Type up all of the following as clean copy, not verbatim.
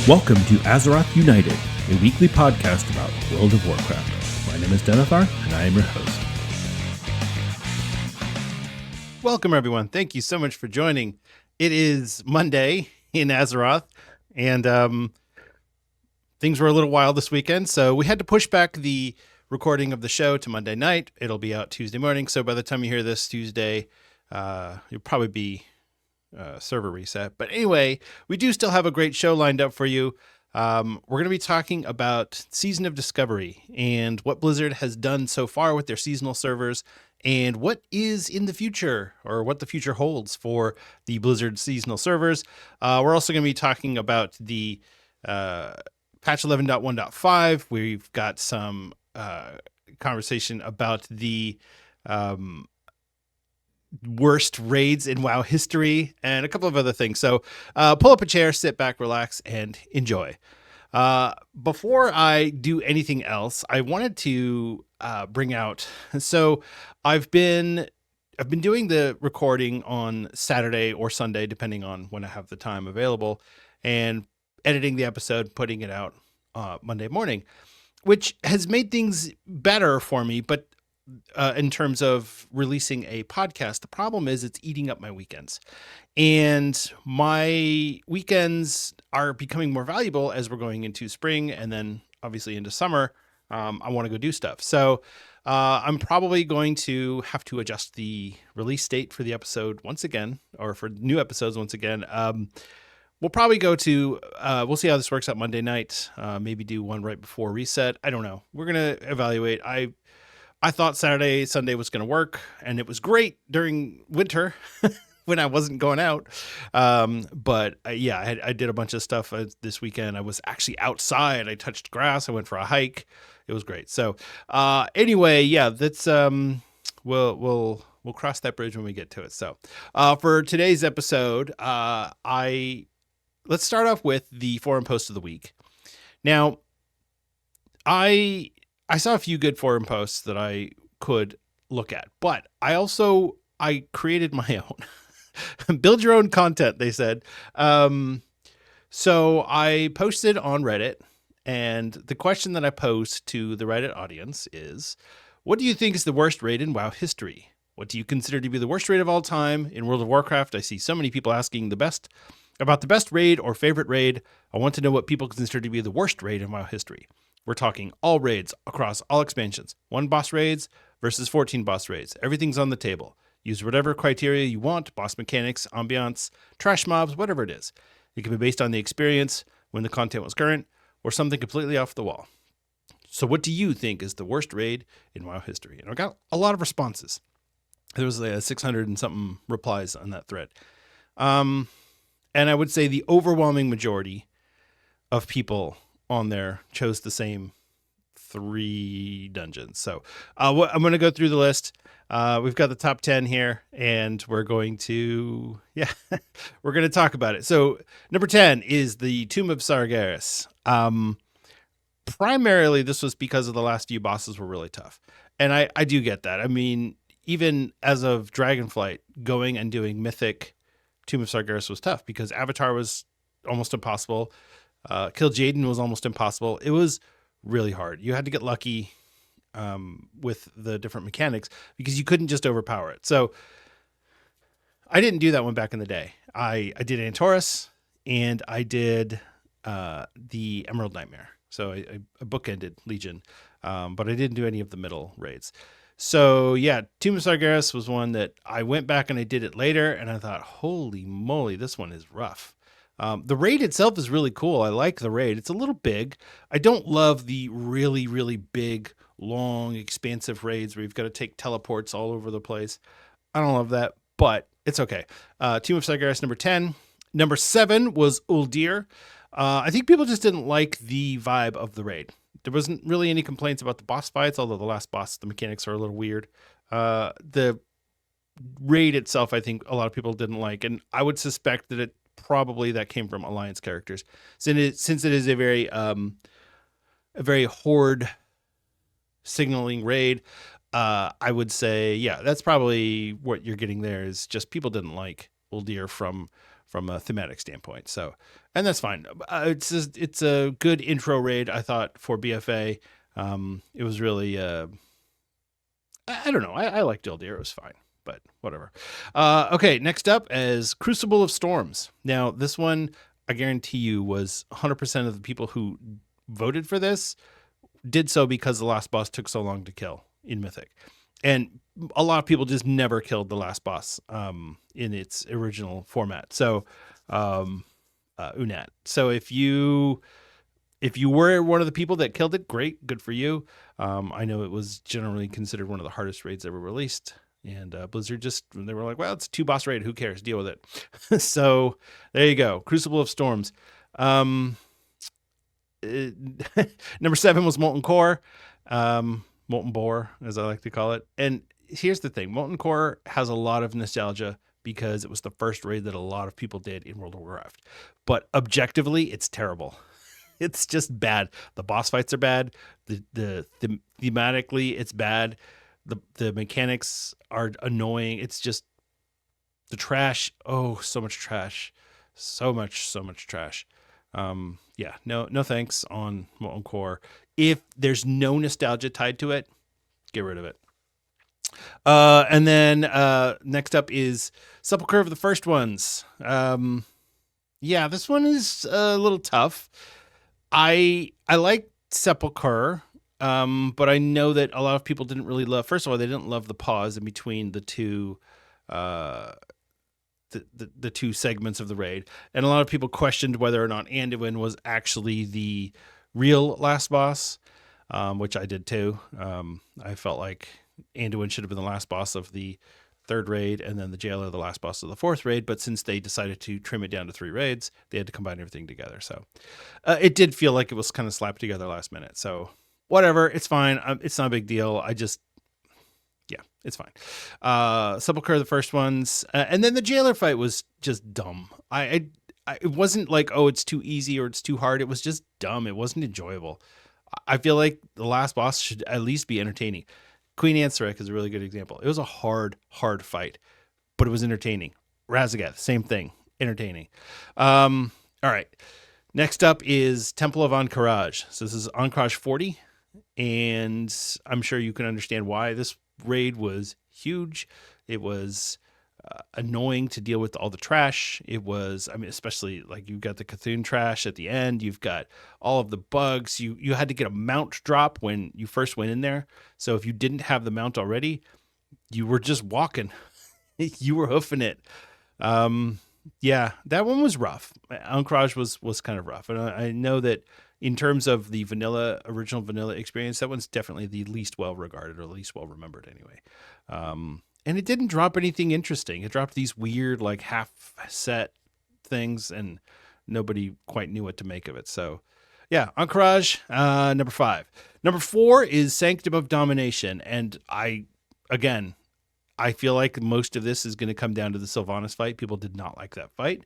Welcome to Azeroth United, a weekly podcast about World of Warcraft. My name is Denethar, and I am your host. Welcome, everyone. Thank you so much for joining. It is Monday in Azeroth, and things were a little wild this weekend, so we had to push back the recording of the show to Monday night. It'll be out Tuesday morning, so by the time you hear this Tuesday, you'll probably be server reset. But anyway, we do still have a great show lined up for you. We're going to be talking about Season of Discovery and what Blizzard has done so far with their seasonal servers and what is in the future, or what the future holds for the Blizzard seasonal servers. We're also going to be talking about the patch 11.1.5. We've got some conversation about the worst raids in WoW history and a couple of other things. So pull up a chair, sit back, relax, and enjoy. Before I do anything else, I wanted to bring out, so I've been doing the recording on Saturday or Sunday, depending on when I have the time available, and editing the episode, putting it out Monday morning, which has made things better for me. But in terms of releasing a podcast, the problem is it's eating up my weekends, and my weekends are becoming more valuable as we're going into spring and then obviously into summer. I want to go do stuff. So I'm probably going to have to adjust the release date for the episode once again, or for new episodes once again. We'll probably go to, we'll see how this works out Monday night. Maybe do one right before reset. I don't know. We're going to evaluate. I thought Saturday, Sunday was going to work, and it was great during winter when I wasn't going out. But yeah, I did a bunch of stuff this weekend. I was actually outside. I touched grass. I went for a hike. It was great. So anyway, yeah, that's we'll cross that bridge when we get to it. So for today's episode, let's start off with the forum post of the week. Now, I saw a few good forum posts that I could look at, but I created my own. Build your own content, they said. So I posted on Reddit, and the question that I posed to the Reddit audience is, what do you think is the worst raid in WoW history? What do you consider to be the worst raid of all time in World of Warcraft? I see so many people asking about the best raid or favorite raid. I want to know what people consider to be the worst raid in WoW history. We're talking all raids across all expansions. 1 boss raids versus 14 boss raids. Everything's on the table. Use whatever criteria you want, boss mechanics, ambiance, trash mobs, whatever it is. It can be based on the experience when the content was current, or something completely off the wall. So what do you think is the worst raid in WoW history? And I got a lot of responses. There was 600 and something replies on that thread. And I would say the overwhelming majority of people on there chose the same 3 dungeons. So I'm going to go through the list. We've got the top 10 here, and we're going to talk about it. So number 10 is the Tomb of Sargeras. Primarily, this was because of the last few bosses were really tough. And I do get that. I mean, even as of Dragonflight, going and doing Mythic Tomb of Sargeras was tough because Avatar was almost impossible. Kill Jaden was almost impossible. It was really hard. You had to get lucky with the different mechanics because you couldn't just overpower it. So I didn't do that one back in the day. I did Antorus, and I did the Emerald Nightmare. So I bookended Legion, but I didn't do any of the middle raids. So yeah, Tomb of Sargeras was one that I went back and I did it later, and I thought, holy moly, this one is rough. The raid itself is really cool. I like the raid. It's a little big. I don't love the really, really big, long, expansive raids where you've got to take teleports all over the place. I don't love that, but it's okay. Tomb of Sargeras, number 10. Number 7 was Uldir. I think people just didn't like the vibe of the raid. There wasn't really any complaints about the boss fights, although the last boss, the mechanics are a little weird. The raid itself, I think a lot of people didn't like, and I would suspect that probably that came from Alliance characters, since it is a very horde signaling raid. I would say, yeah, that's probably what you're getting there, is just people didn't like Uldir from from a thematic standpoint. So, and that's fine. It's a good intro raid, I thought, for BFA. It was really, I don't know. I liked Dildir. It was fine, but whatever. Okay, next up is Crucible of Storms. Now, this one, I guarantee you, was 100% of the people who voted for this did so because the last boss took so long to kill in Mythic. And a lot of people just never killed the last boss in its original format. So, Unat. So if you were one of the people that killed it, great, good for you. I know it was generally considered one of the hardest raids ever released. And Blizzard they were like, well, it's a 2-boss raid. Who cares? Deal with it. So there you go. Crucible of Storms. Number 7 was Molten Core, Molten Boar, as I like to call it. And here's the thing. Molten Core has a lot of nostalgia because it was the first raid that a lot of people did in World of Warcraft. But objectively, it's terrible. It's just bad. The boss fights are bad. Thematically, it's bad. The mechanics are annoying. It's just the trash. Oh, so much trash. So much trash. Yeah, no thanks on Molten Core. If there's no nostalgia tied to it, get rid of it. And then next up is Sepulchre of the First Ones. Yeah, this one is a little tough. I like Sepulchre, but I know that a lot of people didn't really love. First of all, they didn't love the pause in between the two. The two segments of the raid, and a lot of people questioned whether or not Anduin was actually the real last boss, which I did too. I felt like Anduin should have been the last boss of the 3rd raid, and then the Jailer the last boss of the 4th raid. But since they decided to trim it down to 3 raids, they had to combine everything together. So it did feel like it was kind of slapped together last minute. So whatever, it's fine. It's not a big deal. Yeah, it's fine. Sepulchre, the First Ones, and then the Jailer fight was just dumb. It wasn't like, oh, it's too easy or it's too hard. It was just dumb. It wasn't enjoyable. I feel like the last boss should at least be entertaining. Queen Ansarek is a really good example. It was a hard fight, but it was entertaining. Razagath, same thing, entertaining. All right. Next up is Temple of Ahn'Qiraj. So this is Ahn'Qiraj 40, and I'm sure you can understand why this raid was huge. It was annoying to deal with all the trash. It was, especially like you've got the Cthulhu trash at the end. You've got all of the bugs. You had to get a mount drop when you first went in there. So if you didn't have the mount already, you were just walking. You were hoofing it. Yeah, that one was rough. Ahn'Qiraj was kind of rough. And I know that in terms of the original vanilla experience, that one's definitely the least well regarded or least well remembered anyway. And it didn't drop anything interesting. It dropped these weird, like half set things, and nobody quite knew what to make of it. So yeah, Ahn'Qiraj, number 5. Number 4 is Sanctum of Domination. And I feel like most of this is going to come down to the Sylvanas fight. People did not like that fight.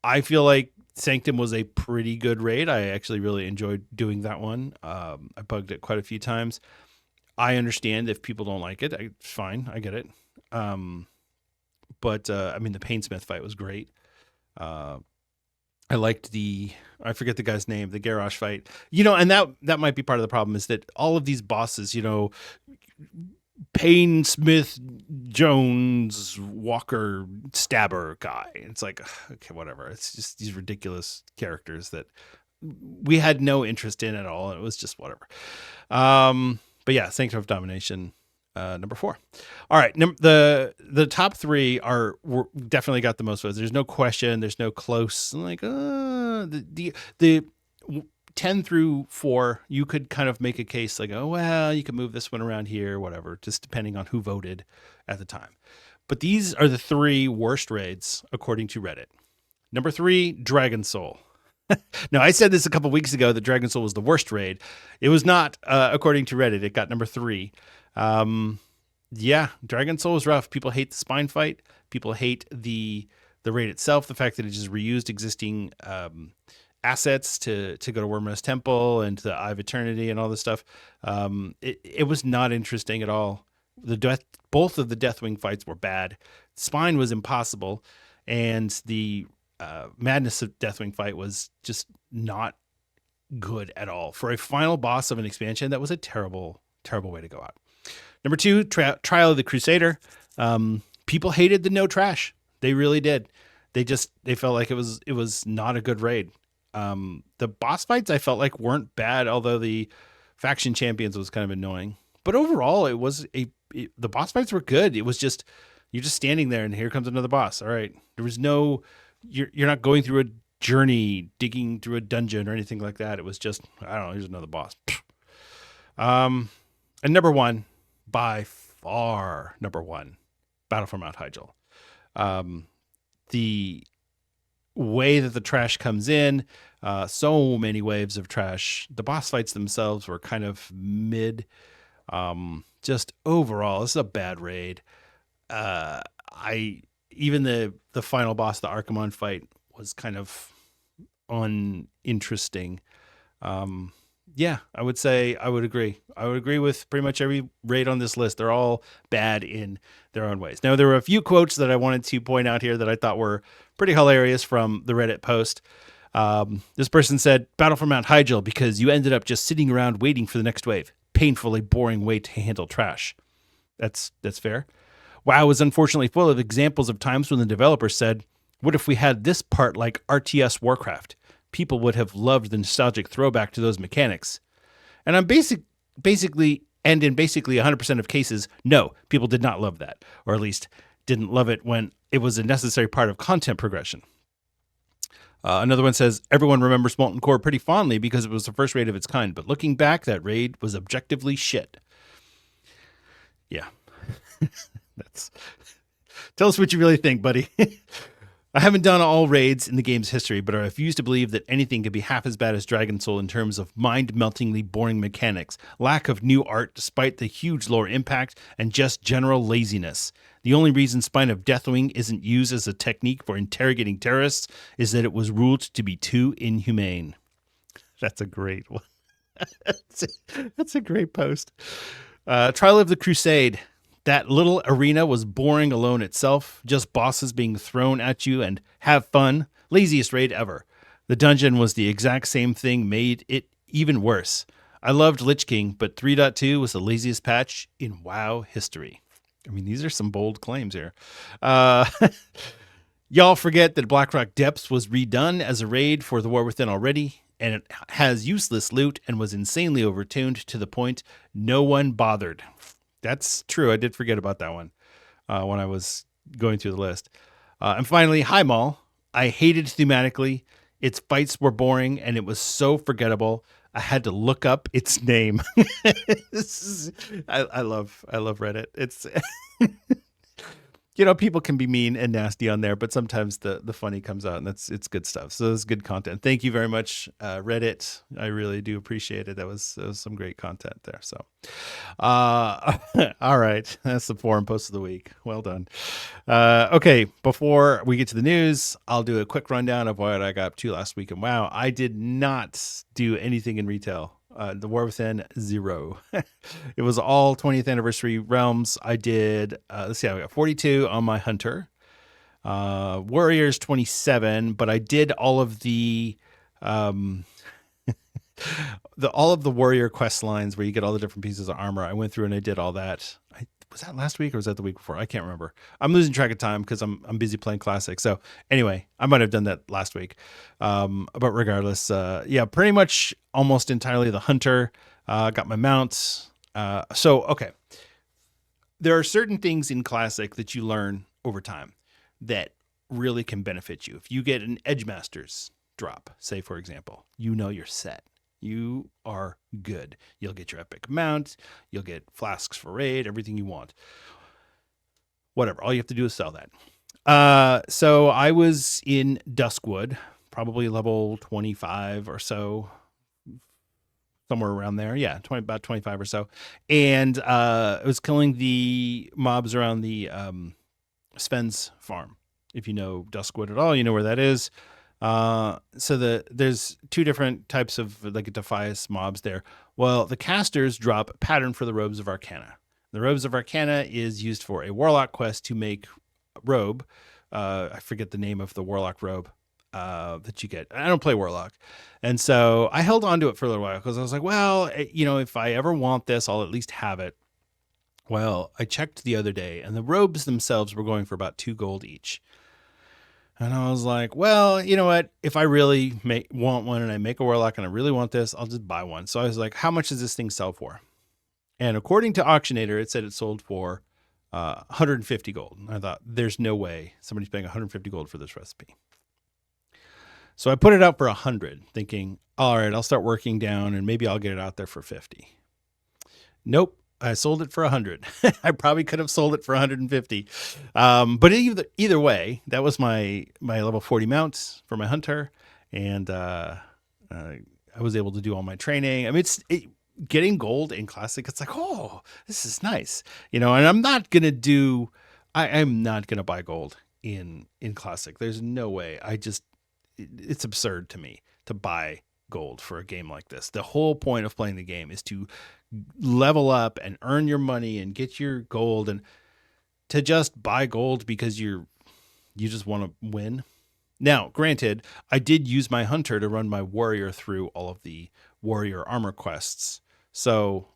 I feel like Sanctum was a pretty good raid. I actually really enjoyed doing that one. I bugged it quite a few times. I understand if people don't like it. It's fine. I get it. But the Painsmith fight was great. I liked I forget the guy's name, the Garrosh fight. And that might be part of the problem, is that all of these bosses, Painsmith, Jones, Walker, Stabber guy. It's like, okay, whatever. It's just these ridiculous characters that we had no interest in at all. It was just whatever. But yeah, Sanctum of Domination, number 4. All right, the top 3 were definitely got the most votes. There's no question. There's no close. Like the 10 through 4, you could kind of make a case like, oh well, you can move this one around here, whatever, just depending on who voted at the time. But these are the 3 worst raids according to Reddit. Number 3, Dragon Soul. Now, I said this a couple weeks ago that Dragon Soul was the worst raid. It was not, according to Reddit. It got number 3. Yeah, Dragon Soul was rough. People hate the spine fight. People hate the raid itself. The fact that it just reused existing assets to go to Wyrmrest Temple and to the Eye of Eternity and all this stuff. It was not interesting at all. Both of the Deathwing fights were bad. Spine was impossible. and the Madness of Deathwing fight was just not good at all. For a final boss of an expansion, that was a terrible, terrible way to go out. Number 2, Trial of the Crusader. People hated the no trash. They really did. They felt like it was not a good raid. The boss fights I felt like weren't bad, although the faction champions was kind of annoying. But overall, the boss fights were good. It was just, you're just standing there and here comes another boss. All right. There was no, you're not going through a journey, digging through a dungeon or anything like that. It was just, I don't know, here's another boss. And number 1, by far, Battle for Mount Hyjal. The way that the trash comes in, so many waves of trash. The boss fights themselves were kind of mid. Just overall, this is a bad raid. Even the final boss, the Archimon fight, was kind of uninteresting. Yeah, I would say I would agree. I would agree with pretty much every raid on this list. They're all bad in their own ways. Now, there were a few quotes that I wanted to point out here that I thought were pretty hilarious from the Reddit post. This person said, "Battle for Mount Hyjal because you ended up just sitting around waiting for the next wave. Painfully boring way to handle trash." That's fair. WoW is unfortunately full of examples of times when the developer said, "What if we had this part like RTS Warcraft? People would have loved the nostalgic throwback to those mechanics." And in basically 100% of cases, no, people did not love that, or at least didn't love it when it was a necessary part of content progression. Another one says, "Everyone remembers Molten Core pretty fondly because it was the first raid of its kind, but looking back, that raid was objectively shit." Yeah. Tell us what you really think, buddy. I haven't done all raids in the game's history, but I refuse to believe that anything could be half as bad as Dragon Soul in terms of mind-meltingly boring mechanics, lack of new art despite the huge lore impact, and just general laziness. The only reason Spine of Deathwing isn't used as a technique for interrogating terrorists is that it was ruled to be too inhumane. That's a great one. That's a great post. Trial of the Crusade. That little arena was boring alone itself, just bosses being thrown at you and have fun. Laziest raid ever. The dungeon was the exact same thing, made it even worse. I loved Lich King, but 3.2 was the laziest patch in WoW history. I mean, these are some bold claims here. Y'all forget that Blackrock Depths was redone as a raid for the War Within already, and it has useless loot and was insanely overtuned to the point no one bothered. That's true. I did forget about that one when I was going through the list. And finally, Highmaul. I hated thematically. Its fights were boring, and it was so forgettable. I had to look up its name. I love Reddit. It's people can be mean and nasty on there, but sometimes the funny comes out, and it's good stuff. So it's good content. Thank you very much, Reddit. I really do appreciate it. That was some great content there. So, all right, that's the forum post of the week. Well done. Okay, before we get to the news, I'll do a quick rundown of what I got up to last week in WoW. I did not do anything in retail. The War Within, 0. It was all 20th anniversary realms. I did, let's see, I got 42 on my Hunter. Warriors, 27, but I did all of the all of the warrior quest lines where you get all the different pieces of armor. I went through and I did all that. Was that last week or was that the week before? I can't remember. I'm losing track of time because I'm busy playing Classic. So anyway, I might have done that last week. But regardless, yeah, pretty much almost entirely the Hunter. Got my mounts. Okay. There are certain things in Classic that you learn over time that really can benefit you. If you get an Edgemasters drop, say for example, you're set. You are good. You'll get your epic mount. You'll get flasks for raid, everything you want. Whatever. All you have to do is sell that. So I was in Duskwood, probably level 25 or so, somewhere around there. Yeah, about 25 or so. And I was killing the mobs around the Sven's farm. If you know Duskwood at all, you know where that is. So there's two different types of like Defias mobs there. Well, the casters drop Pattern for the Robes of Arcana. The Robes of Arcana is used for a Warlock quest to make robe, I forget the name of the Warlock robe that you get. I don't play Warlock. And so I held on to it for a little while because I was like, well, if I ever want this, I'll at least have it. Well, I checked the other day and the robes themselves were going for about 2 gold each. And I was like, well, you know what? If I really want one and I make a Warlock and I really want this, I'll just buy one. So I was like, how much does this thing sell for? And according to Auctionator, it said it sold for 150 gold. And I thought, there's no way somebody's paying 150 gold for this recipe. So I put it out for 100, thinking, all right, I'll start working down and maybe I'll get it out there for 50. Nope. I sold it for 100. I probably could have sold it for 150. But either way, that was my level 40 mount for my hunter. And I was able to do all my training. I mean, getting gold in Classic, it's like, oh, this is nice. And I'm not going to I'm not going to buy gold in Classic. There's no way. It's absurd to me to buy gold for a game like this. The whole point of playing the game is to level up and earn your money and get your gold, and to just buy gold because you just want to win. Now, granted, I did use my hunter to run my warrior through all of the warrior armor quests, so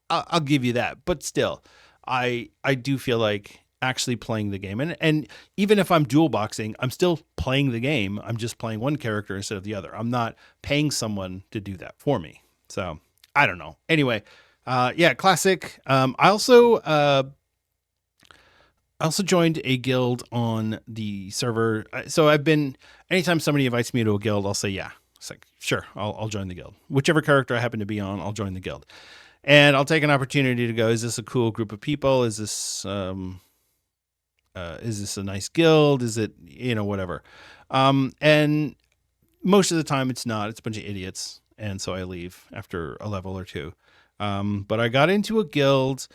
I'll give you that. But still, I do feel like actually playing the game, and even if I'm dual boxing, I'm still playing the game. I'm just playing one character instead of the other. I'm not paying someone to do that for me. So I don't know. Anyway, Classic. I also joined a guild on the server. So anytime somebody invites me to a guild, I'll say, yeah. It's like, sure, I'll join the guild. Whichever character I happen to be on, I'll join the guild. And I'll take an opportunity to go, is this a cool group of people? Is this a nice guild? Is it, whatever. And most of the time it's not. It's a bunch of idiots. And so I leave after a level or two. But I got into a guild,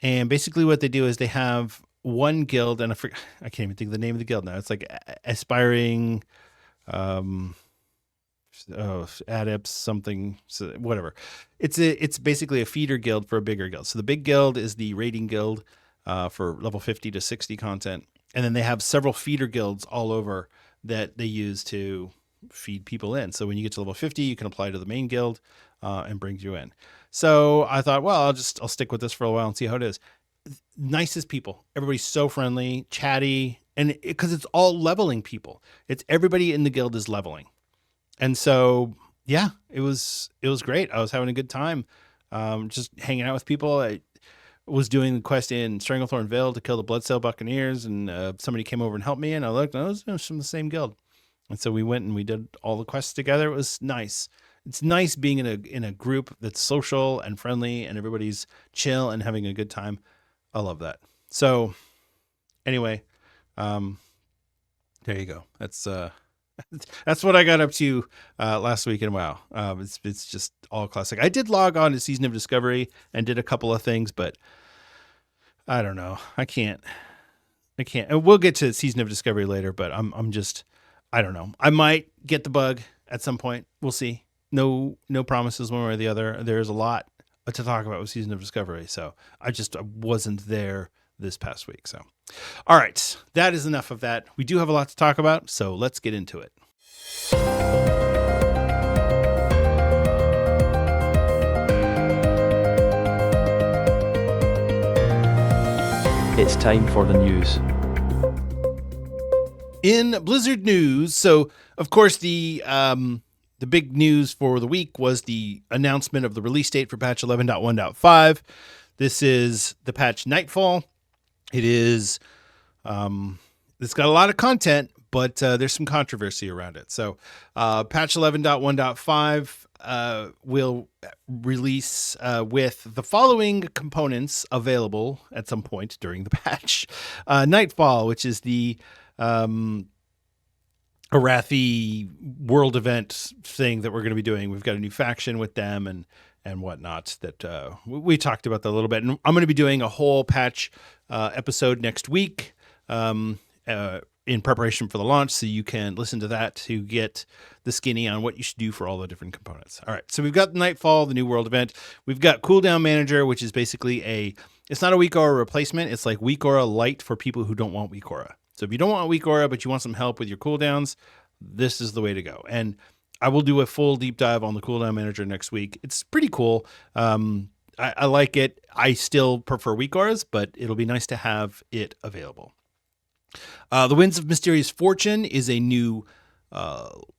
and basically what they do is they have one guild, and I can't even think of the name of the guild now. It's like aspiring, adepts, something, so whatever. It's basically a feeder guild for a bigger guild. So the big guild is the raiding guild for level 50 to 60 content. And then they have several feeder guilds all over that they use to feed people in. So when you get to level 50, you can apply to the main guild and brings you in. So I thought, well, I'll stick with this for a while and see how it is. Nicest people. Everybody's so friendly, chatty, and because it's all leveling people. It's everybody in the guild is leveling. And so, yeah, it was great. I was having a good time just hanging out with people. I was doing the quest in Stranglethorn Vale to kill the Bloodsail Buccaneers, and somebody came over and helped me, and I looked, and it was from the same guild. And so we went and we did all the quests together. It was nice. It's nice being in a group that's social and friendly and everybody's chill and having a good time. I love that. So anyway, there you go. That's what I got up to last week in WoW. It's just all Classic. I did log on to Season of Discovery and did a couple of things, but I don't know. I can't. And we'll get to Season of Discovery later, but I'm just, I don't know. I might get the bug at some point. We'll see. No promises one way or the other. There's a lot to talk about with Season of Discovery, so I wasn't there this past week. So, all right, that is enough of that. We do have a lot to talk about, so let's get into it. It's time for the news. In Blizzard news, so of course the big news for the week was the announcement of the release date for patch 11.1.5. This is the patch Nightfall. It is, it's got a lot of content, but there's some controversy around it. So patch 11.1.5 will release with the following components available at some point during the patch. Nightfall, which is the Arathi world event thing that we're going to be doing. We've got a new faction with them and whatnot that we talked about that a little bit. And I'm going to be doing a whole patch episode next week in preparation for the launch, so you can listen to that to get the skinny on what you should do for all the different components. All right, so we've got Nightfall, the new world event. We've got Cooldown Manager, which is basically it's not a weak aura replacement. It's like weak aura light for people who don't want weak aura. So if you don't want weak aura, but you want some help with your cooldowns, this is the way to go. And I will do a full deep dive on the cooldown manager next week. It's pretty cool. I like it. I still prefer weak auras, but it'll be nice to have it available. The Winds of Mysterious Fortune is a new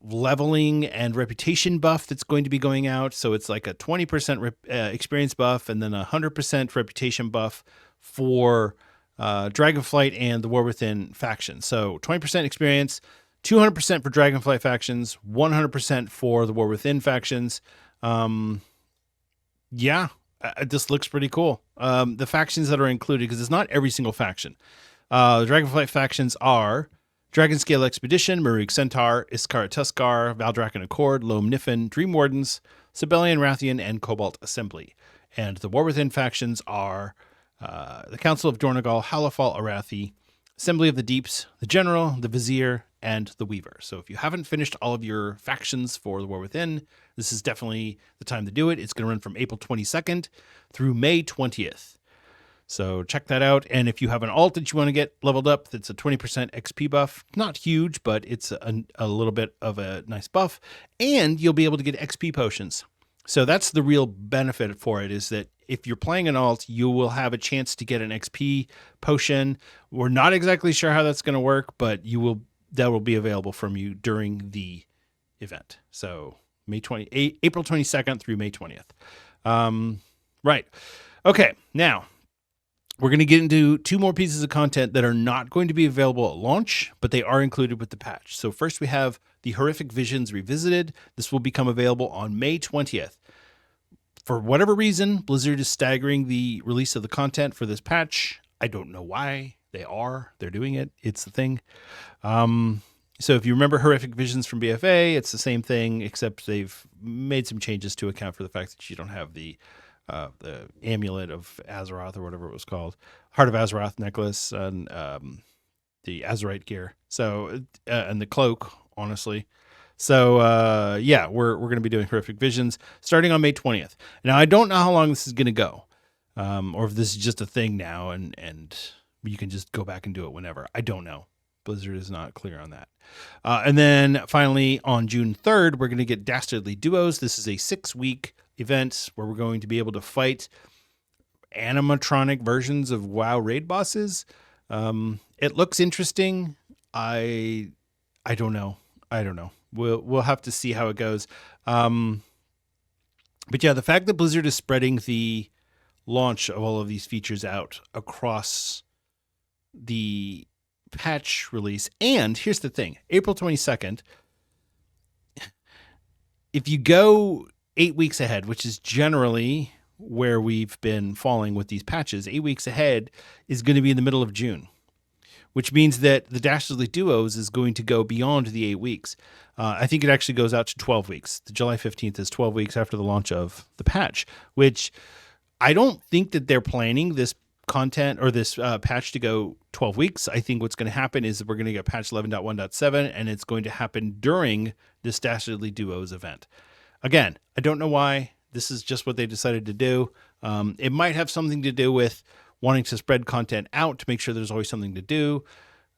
leveling and reputation buff that's going to be going out. So it's like a 20% experience buff and then a 100% reputation buff for Dragonflight and the War Within faction. So 20% experience, 200% for Dragonflight factions, 100% for the War Within factions. This looks pretty cool. The factions that are included, because it's not every single faction. The Dragonflight factions are Dragonscale Expedition, Marug Centaur, Iskara Tuskar, Valdrakken Accord, Loam Niffin, Dream Wardens, Sibelian Rathian, and Cobalt Assembly. And the War Within factions are the Council of Dornogal, Halafal Arathi, Assembly of the Deeps, the General, the Vizier, and the Weaver. So if you haven't finished all of your factions for the War Within, this is definitely the time to do it. It's going to run from April 22nd through May 20th. So check that out. And if you have an alt that you want to get leveled up, that's a 20% XP buff. Not huge, but it's a little bit of a nice buff. And you'll be able to get XP potions. So that's the real benefit for it, is that if you're playing an alt, you will have a chance to get an XP potion. We're not exactly sure how that's going to work, but that will be available from you during the event. So April 22nd through May 20th. Right. Okay. Now we're going to get into 2 more pieces of content that are not going to be available at launch, but they are included with the patch. So first we have the Horrific Visions Revisited. This will become available on May 20th. For whatever reason, Blizzard is staggering the release of the content for this patch. I don't know why. They're doing it. It's the thing. So if you remember Horrific Visions from BFA, it's the same thing, except they've made some changes to account for the fact that you don't have the amulet of Azeroth or whatever it was called, Heart of Azeroth necklace, and the Azerite gear. So and the cloak, honestly. So we're going to be doing Horrific Visions starting on May 20th. Now I don't know how long this is going to go, or if this is just a thing now and you can just go back and do it whenever. I don't know. Blizzard is not clear on that. And then finally on June 3rd, we're going to get Dastardly Duos. This is a 6-week event where we're going to be able to fight animatronic versions of WoW raid bosses. It looks interesting. I don't know. We'll have to see how it goes. But yeah, the fact that Blizzard is spreading the launch of all of these features out across the patch release. And here's the thing, April 22nd, if you go 8 weeks ahead, which is generally where we've been falling with these patches, 8 weeks ahead is going to be in the middle of June, which means that the Dastardly Duos is going to go beyond the 8 weeks. I think it actually goes out to 12 weeks. The July 15th is 12 weeks after the launch of the patch, which I don't think that they're planning this content or this patch to go 12 weeks. I think what's going to happen is that we're going to get patch 11.1.7 and it's going to happen during this Dastardly Duos event. Again, I don't know why. This is just what they decided to do. It might have something to do with wanting to spread content out to make sure there's always something to do.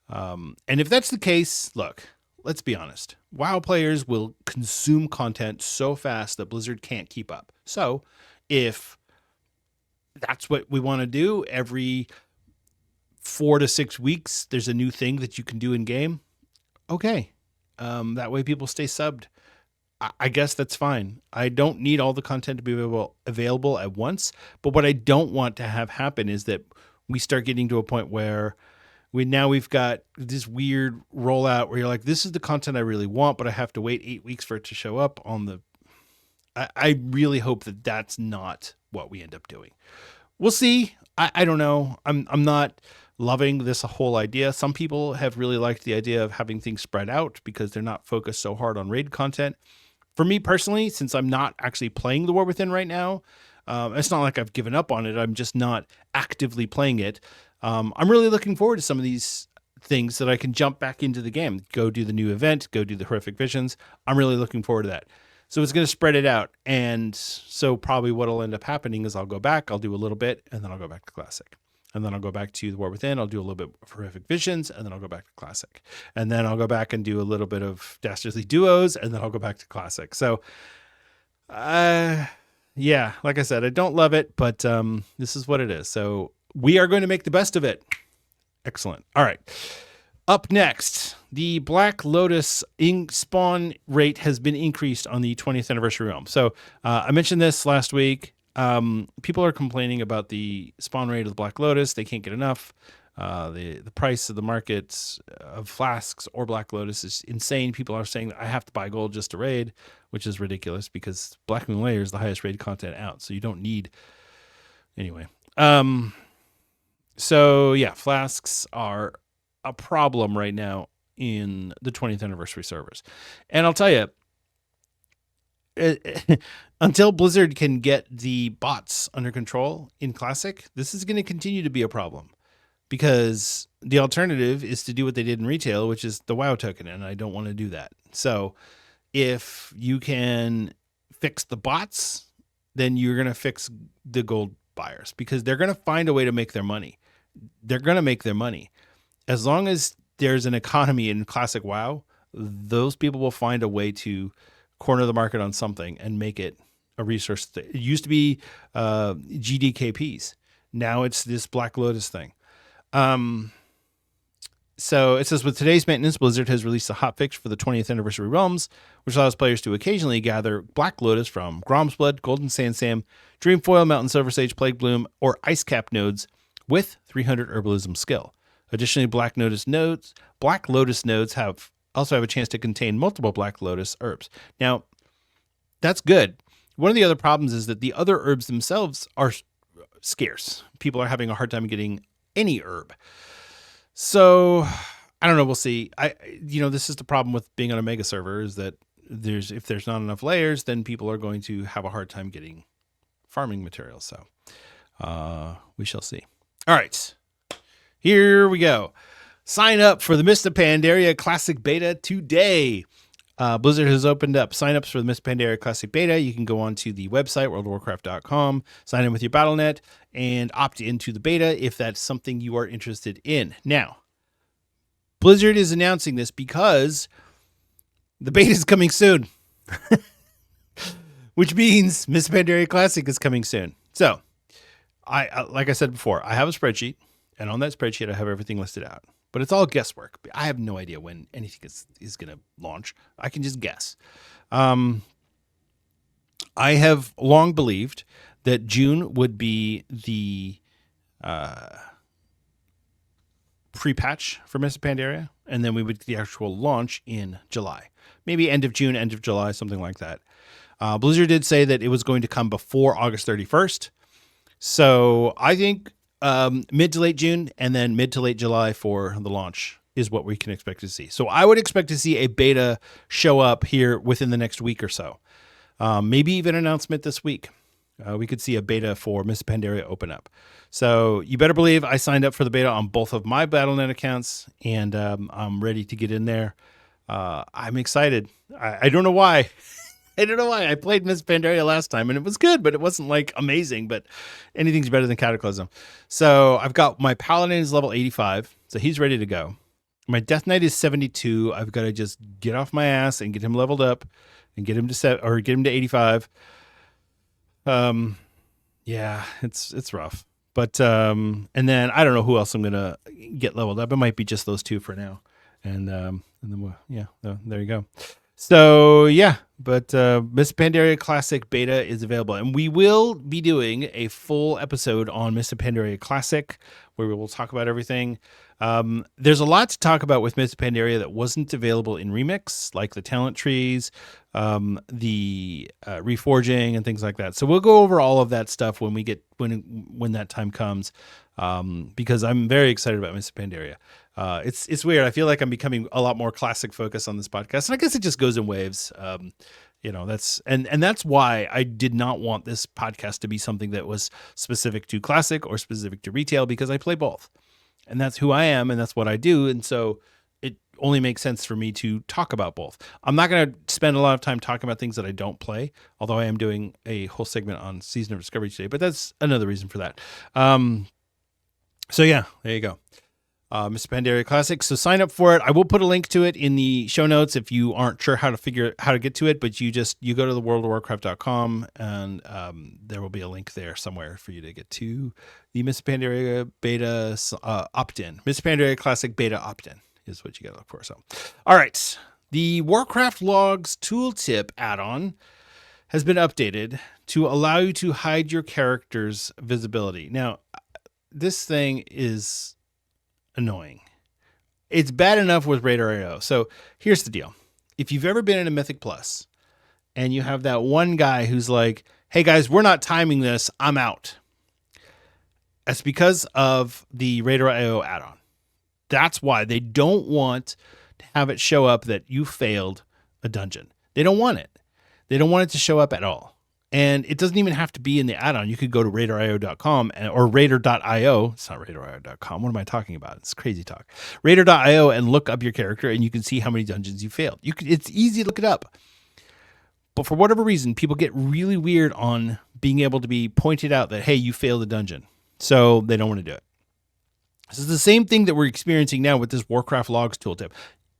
And if that's the case, look, let's be honest. WoW players will consume content so fast that Blizzard can't keep up. So if that's what we want to do, every 4 to 6 weeks, there's a new thing that you can do in game. Okay. That way people stay subbed. I guess that's fine. I don't need all the content to be available at once. But what I don't want to have happen is that we start getting to a point where we've got this weird rollout where you're like, this is the content I really want, but I have to wait 8 weeks for it to show up on the. I really hope that that's not what we end up doing. We'll see. I don't know. I'm not loving this whole idea. Some people have really liked the idea of having things spread out because they're not focused so hard on raid content. For me personally, since I'm not actually playing the War Within right now, it's not like I've given up on it. I'm just not actively playing it. I'm really looking forward to some of these things that I can jump back into the game, go do the new event, go do the Horrific Visions. I'm really looking forward to that. So it's going to spread it out. And so probably what will end up happening is I'll go back, I'll do a little bit, and then I'll go back to Classic. and then I'll go back to the War Within. I'll do a little bit of Horrific Visions, and then I'll go back to Classic. And then I'll go back and do a little bit of Dastardly Duos, and then I'll go back to Classic. So, yeah, like I said, I don't love it, but this is what it is. So we are going to make the best of it. Excellent. All right. Up next, the Black Lotus spawn rate has been increased on the 20th anniversary realm. So I mentioned this last week. People are complaining about the spawn rate of the Black Lotus. They can't get enough. The price of the markets of flasks or Black Lotus is insane. People are saying that I have to buy gold just to raid, which is ridiculous because Black Moon Layer is the highest raid content out. So you don't need anyway. So yeah, flasks are a problem right now in the 20th anniversary servers. And I'll tell you, until Blizzard can get the bots under control in Classic, this is going to continue to be a problem because the alternative is to do what they did in retail, which is the WoW token. And I don't want to do that. So if you can fix the bots, then you're going to fix the gold buyers because they're going to find a way to make their money. They're going to make their money. As long as there's an economy in Classic WoW, those people will find a way to corner the market on something and make it a resource. It used to be GDKPs. Now it's this Black Lotus thing. So it says, with today's maintenance, Blizzard has released a hotfix for the 20th anniversary realms, which allows players to occasionally gather Black Lotus from Grom's Blood, Golden Sandsam, Dreamfoil, Mountain Silver Sage, Plague Bloom, or Icecap nodes with 300 herbalism skill. Additionally, Black Lotus nodes also have a chance to contain multiple Black Lotus herbs. Now, that's good. One of the other problems is that the other herbs themselves are scarce. People are having a hard time getting any herb. So, I don't know. We'll see. This is the problem with being on a mega server is that if there's not enough layers, then people are going to have a hard time getting farming materials. So, we shall see. All right. Here we go. Sign up for the Mists of Pandaria Classic Beta today. Blizzard has opened up signups for the Mists of Pandaria Classic Beta. You can go on to the website, worldofwarcraft.com, sign in with your Battle.net, and opt into the beta if that's something you are interested in. Now, Blizzard is announcing this because the beta is coming soon, which means Mists of Pandaria Classic is coming soon. So, like I said before, I have a spreadsheet. And on that spreadsheet, I have everything listed out. But it's all guesswork. I have no idea when anything is going to launch. I can just guess. I have long believed that June would be the pre-patch for Mists of Pandaria. And then we would get the actual launch in July. Maybe end of June, end of July, something like that. Blizzard did say that it was going to come before August 31st. So I think mid to late June and then mid to late July for the launch is what we can expect to see. So I would expect to see a beta show up here within the next week or so. Maybe even an announcement this week. We could see a beta for Mists of Pandaria open up. So you better believe I signed up for the beta on both of my Battle.net accounts, and I'm ready to get in there. I'm excited. I don't know why. I don't know why. I played Mists of Pandaria last time, and it was good, but it wasn't, like, amazing. But anything's better than Cataclysm. So I've got my Paladin is level 85, so he's ready to go. My Death Knight is 72. I've got to just get off my ass and get him leveled up and get him to 85. Yeah, it's rough. But and then I don't know who else I'm gonna get leveled up. It might be just those two for now, and then there you go. So yeah, but Mists of Pandaria Classic Beta is available, and we will be doing a full episode on Mists of Pandaria Classic where we will talk about everything. There's a lot to talk about with Mists of Pandaria that wasn't available in Remix, like the talent trees, the reforging, and things like that. So we'll go over all of that stuff when that time comes, because I'm very excited about Mists of Pandaria. It's weird. I feel like I'm becoming a lot more classic focused on this podcast, and I guess it just goes in waves. That's why I did not want this podcast to be something that was specific to classic or specific to retail, because I play both. And that's who I am, and that's what I do. And so it only makes sense for me to talk about both. I'm not going to spend a lot of time talking about things that I don't play, although I am doing a whole segment on Season of Discovery today, but that's another reason for that. So yeah, there you go. Mr. Pandaria Classic. So sign up for it. I will put a link to it in the show notes if you aren't sure how to get to it, but you go to the worldofwarcraft.com and there will be a link there somewhere for you to get to the Mr. Pandaria beta opt-in. Mr. Pandaria Classic beta opt-in is what you got to look for. So, all right. The Warcraft Logs Tooltip add-on has been updated to allow you to hide your character's visibility. Now, this thing is annoying. It's bad enough with Radar.io. So here's the deal. If you've ever been in a Mythic Plus and you have that one guy who's like, hey guys, we're not timing this, I'm out. That's because of the Radar.io add-on. That's why they don't want to have it show up that you failed a dungeon. They don't want it. They don't want it to show up at all. And it doesn't even have to be in the add-on. You could go to radar.io.com or radar.io. It's not radar.io.com. What am I talking about? It's crazy talk. Radar.io and look up your character and you can see how many dungeons you failed. It's easy to look it up. But for whatever reason, people get really weird on being able to be pointed out that, hey, you failed a dungeon. So they don't want to do it. This is the same thing that we're experiencing now with this Warcraft Logs tooltip.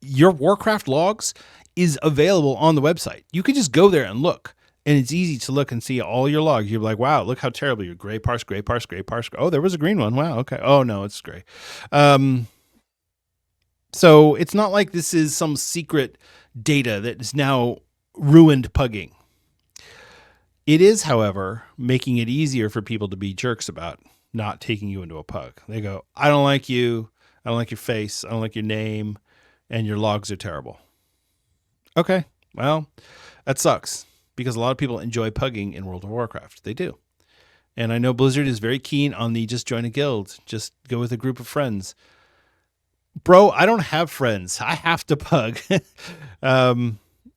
Your Warcraft Logs is available on the website. You can just go there and look. And it's easy to look and see all your logs. You're like, wow, look how terrible you're. Gray parse, gray parse, gray parse. Oh, there was a green one. Wow, okay. Oh, no, it's gray. So it's not like this is some secret data that is now ruined pugging. It is, however, making it easier for people to be jerks about not taking you into a pug. They go, I don't like you. I don't like your face. I don't like your name. And your logs are terrible. Okay, well, that sucks. Because a lot of people enjoy pugging in World of Warcraft. They do. And I know Blizzard is very keen on the just join a guild, just go with a group of friends. Bro, I don't have friends. I have to pug.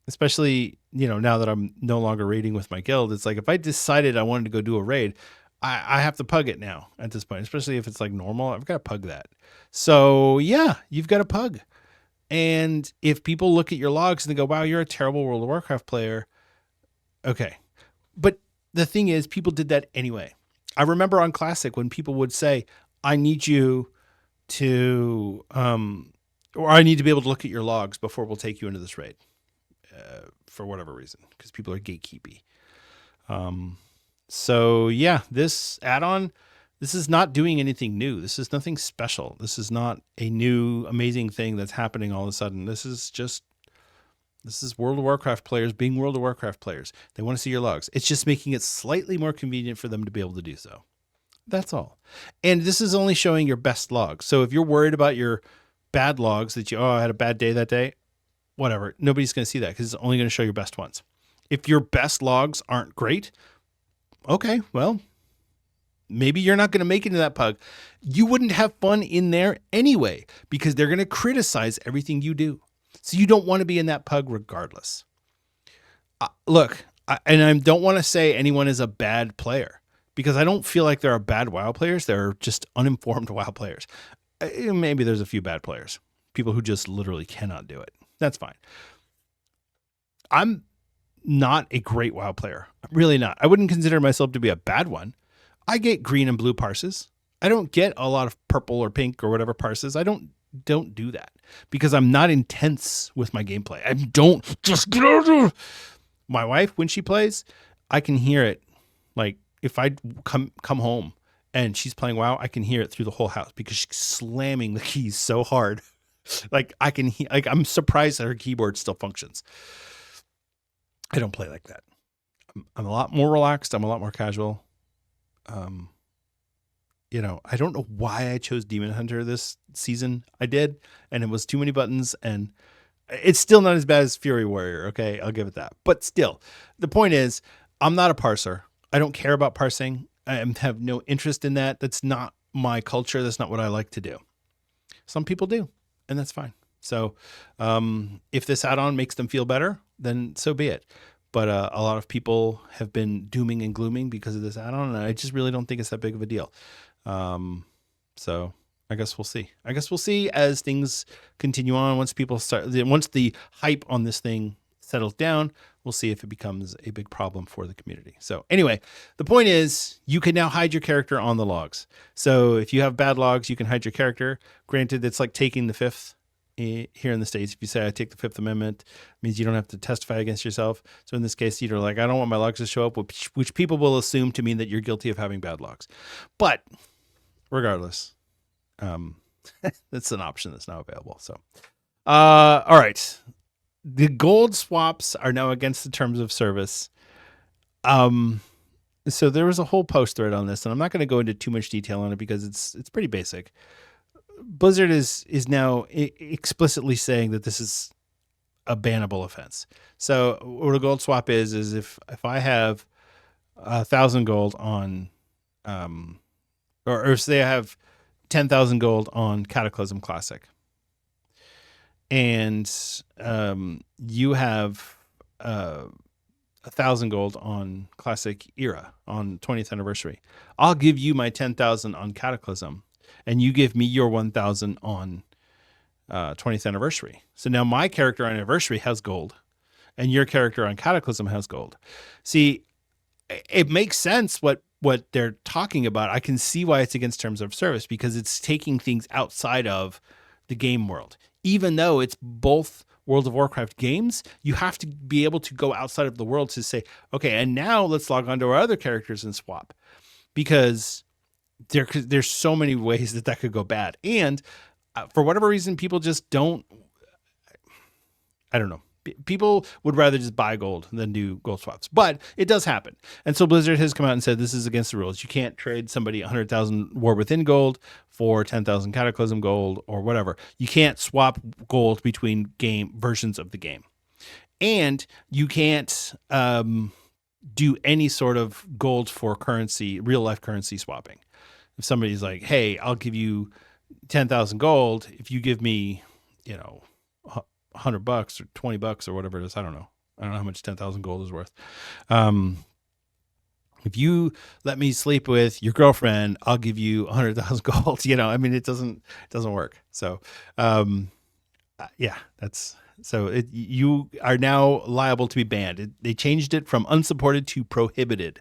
Especially, now that I'm no longer raiding with my guild. It's like if I decided I wanted to go do a raid, I have to pug it now at this point, especially if it's like normal. I've got to pug that. So yeah, you've got to pug. And if people look at your logs and they go, wow, you're a terrible World of Warcraft player. Okay. But the thing is, people did that anyway. I remember on Classic when people would say, I need you to, or I need to be able to look at your logs before we'll take you into this raid, for whatever reason, because people are gatekeepy. So yeah, this add-on, this is not doing anything new. This is nothing special. This is not a new amazing thing that's happening all of a sudden. This is World of Warcraft players being World of Warcraft players. They want to see your logs. It's just making it slightly more convenient for them to be able to do so. That's all. And this is only showing your best logs. So if you're worried about your bad logs that I had a bad day that day, whatever, nobody's going to see that because it's only going to show your best ones. If your best logs aren't great, okay, well, maybe you're not going to make it into that pug. You wouldn't have fun in there anyway because they're going to criticize everything you do. So you don't want to be in that pug regardless. Look, I don't want to say anyone is a bad player because I don't feel like there are bad WoW players. There are just uninformed WoW players. Maybe there's a few bad players, people who just literally cannot do it. That's fine. I'm not a great WoW player. I'm really not. I wouldn't consider myself to be a bad one. I get green and blue parses. I don't get a lot of purple or pink or whatever parses. I don't do that because I'm not intense with my gameplay. I don't just get out. My wife, when she plays, I can hear it. Like if I come home and she's playing WoW, I can hear it through the whole house because she's slamming the keys so hard. Like I can hear, like I'm surprised that her keyboard still functions. I don't play like that. I'm a lot more relaxed. I'm a lot more casual. I don't know why I chose Demon Hunter this season. I did, and it was too many buttons, and it's still not as bad as Fury Warrior. Okay, I'll give it that. But still, the point is, I'm not a parser. I don't care about parsing. I have no interest in that. That's not my culture. That's not what I like to do. Some people do, and that's fine. So if this add-on makes them feel better, then so be it. But a lot of people have been dooming and glooming because of this add-on, and I just really don't think it's that big of a deal. So I guess we'll see. I guess we'll see as things continue on. Once the hype on this thing settles down, we'll see if it becomes a big problem for the community. So anyway, the point is you can now hide your character on the logs. So if you have bad logs, you can hide your character. Granted, it's like taking the Fifth here in the States. If you say I take the Fifth Amendment, it means you don't have to testify against yourself. So in this case, you're like, I don't want my logs to show up, which people will assume to mean that you're guilty of having bad logs. But regardless, that's an option that's now available. So, all right. The gold swaps are now against the terms of service. So there was a whole post thread on this, and I'm not going to go into too much detail on it because it's pretty basic. Blizzard is now explicitly saying that this is a bannable offense. So what a gold swap is if I have 1,000 gold on, or say I have 10,000 gold on Cataclysm Classic, and you have 1,000 gold on Classic Era on 20th anniversary, I'll give you my 10,000 on Cataclysm, and you give me your 1,000 on 20th anniversary. So now my character on anniversary has gold, and your character on Cataclysm has gold. See, it makes sense what they're talking about. I can see why it's against terms of service, because it's taking things outside of the game world. Even though it's both World of Warcraft games, you have to be able to go outside of the world to say, okay, and now let's log on to our other characters and swap, because there's so many ways that could go bad. And for whatever reason, people just don't, I don't know. People would rather just buy gold than do gold swaps, but it does happen. And so Blizzard has come out and said this is against the rules. You can't trade somebody 100,000 War Within gold for 10,000 Cataclysm gold or whatever. You can't swap gold between game versions of the game, and you can't do any sort of gold for currency, real life currency swapping. If somebody's like, "Hey, I'll give you 10,000 gold if you give me, $100 or $20 or whatever it is. I don't know how much 10,000 gold is worth. If you let me sleep with your girlfriend, I'll give you 100,000 gold. It doesn't work. So, you are now liable to be banned. They changed it from unsupported to prohibited.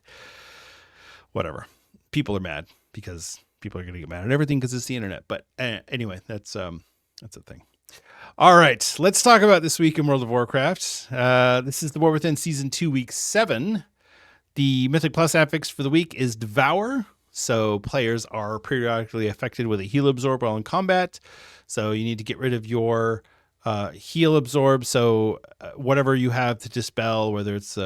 Whatever. People are mad because people are going to get mad at everything because it's the internet. But anyway, that's a thing. All right, let's talk about this week in World of Warcraft. This is the War Within Season 2, Week 7. The Mythic Plus affix for the week is Devour. So players are periodically affected with a heal absorb while in combat. So you need to get rid of your heal absorb. So whatever you have to dispel, whether it's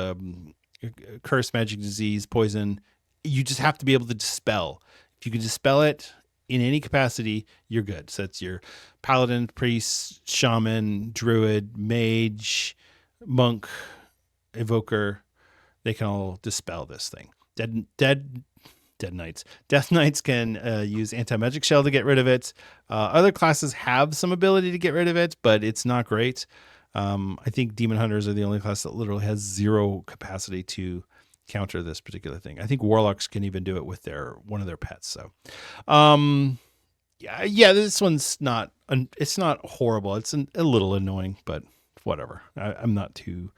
curse, magic, disease, poison, you just have to be able to dispel. If you can dispel it in any capacity, you're good. So it's your paladin, priest, shaman, druid, mage, monk, evoker. They can all dispel this thing. Dead knights. Death knights can use anti-magic shell to get rid of it. Other classes have some ability to get rid of it, but it's not great. I think demon hunters are the only class that literally has zero capacity to counter this particular thing. I think warlocks can even do it with one of their pets. So, this one's not. It's not horrible. It's a little annoying, but whatever. I'm not too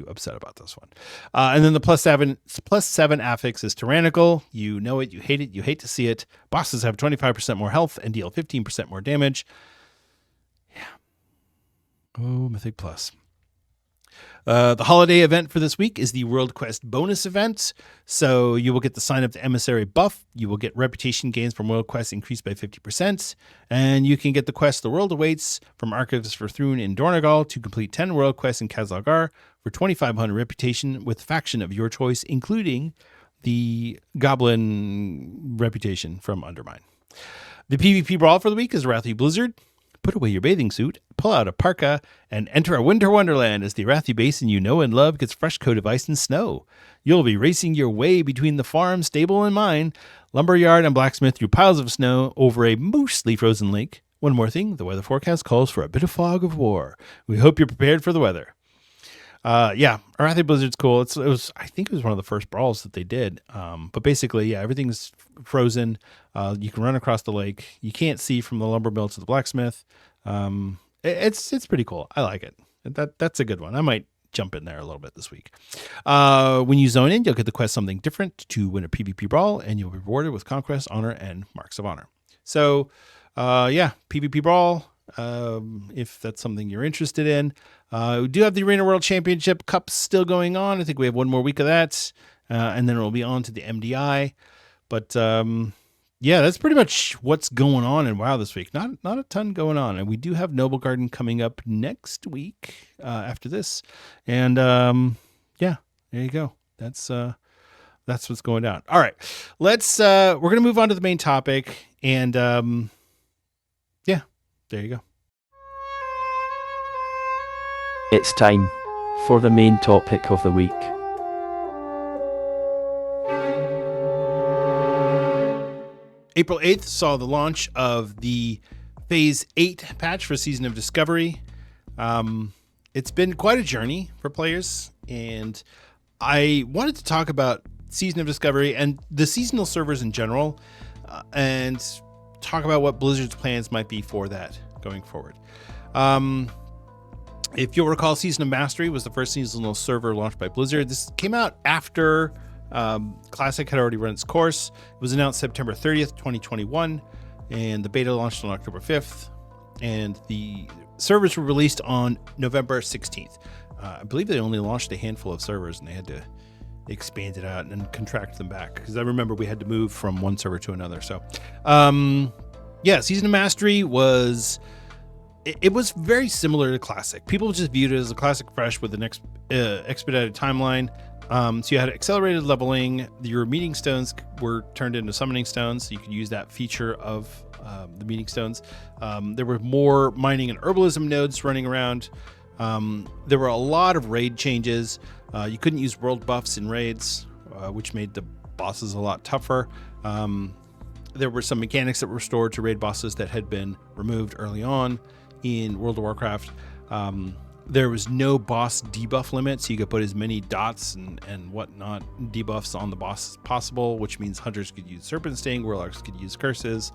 upset about this one. And then the +7 affix is tyrannical. You know it. You hate it. You hate to see it. Bosses have 25% more health and deal 15% more damage. Yeah. Oh, Mythic Plus. The holiday event for this week is the World Quest bonus event. So you will get the Sign Up to Emissary buff. You will get reputation gains from World Quest increased by 50%. And you can get the quest The World Awaits from Archives for Thrune in Dornegal to complete 10 World Quests in Khazalgar for 2,500 reputation with faction of your choice, including the Goblin reputation from Undermine. The PvP brawl for the week is Arathi Blizzard. Put away your bathing suit, pull out a parka, and enter a winter wonderland as the Arathi Basin you know and love gets fresh coat of ice and snow. You'll be racing your way between the farm, stable, and mine, lumberyard, and blacksmith through piles of snow over a mostly frozen lake. One more thing, the weather forecast calls for a bit of fog of war. We hope you're prepared for the weather. Arathi Blizzard's cool. I think it was one of the first brawls that they did. But basically, everything's frozen. You can run across the lake. You can't see from the lumber mill to the blacksmith. It's pretty cool. I like it. That's a good one. I might jump in there a little bit this week. When you zone in, you'll get the quest Something Different to win a PvP brawl, and you'll be rewarded with conquest, honor, and marks of honor. So, PvP brawl, if that's something you're interested in. We do have the Arena World Championship Cup still going on. I think we have one more week of that, and then it'll be on to the MDI. But that's pretty much what's going on in WoW this week. Not a ton going on, and we do have Noble Garden coming up next week after this. And there you go. That's what's going down. All right, we're gonna move on to the main topic, and there you go. It's time for the main topic of the week. April 8th saw the launch of the Phase 8 patch for Season of Discovery. It's been quite a journey for players, and I wanted to talk about Season of Discovery and the seasonal servers in general, and talk about what Blizzard's plans might be for that going forward. If you'll recall, Season of Mastery was the first seasonal server launched by Blizzard. This came out after Classic had already run its course. It was announced September 30th, 2021, and the beta launched on October 5th, and the servers were released on November 16th. I believe they only launched a handful of servers, and they had to expand it out and then contract them back, because I remember we had to move from one server to another. So, Season of Mastery was... It was very similar to Classic. People just viewed it as a Classic Fresh with an expedited timeline. So you had accelerated leveling. Your meeting stones were turned into summoning stones, so you could use that feature of the meeting stones. There were more mining and herbalism nodes running around. There were a lot of raid changes. You couldn't use world buffs in raids, which made the bosses a lot tougher. There were some mechanics that were restored to raid bosses that had been removed early on in World of Warcraft. There was no boss debuff limit, so you could put as many dots and whatnot debuffs on the boss as possible, which means hunters could use Serpent Sting, warlocks could use curses,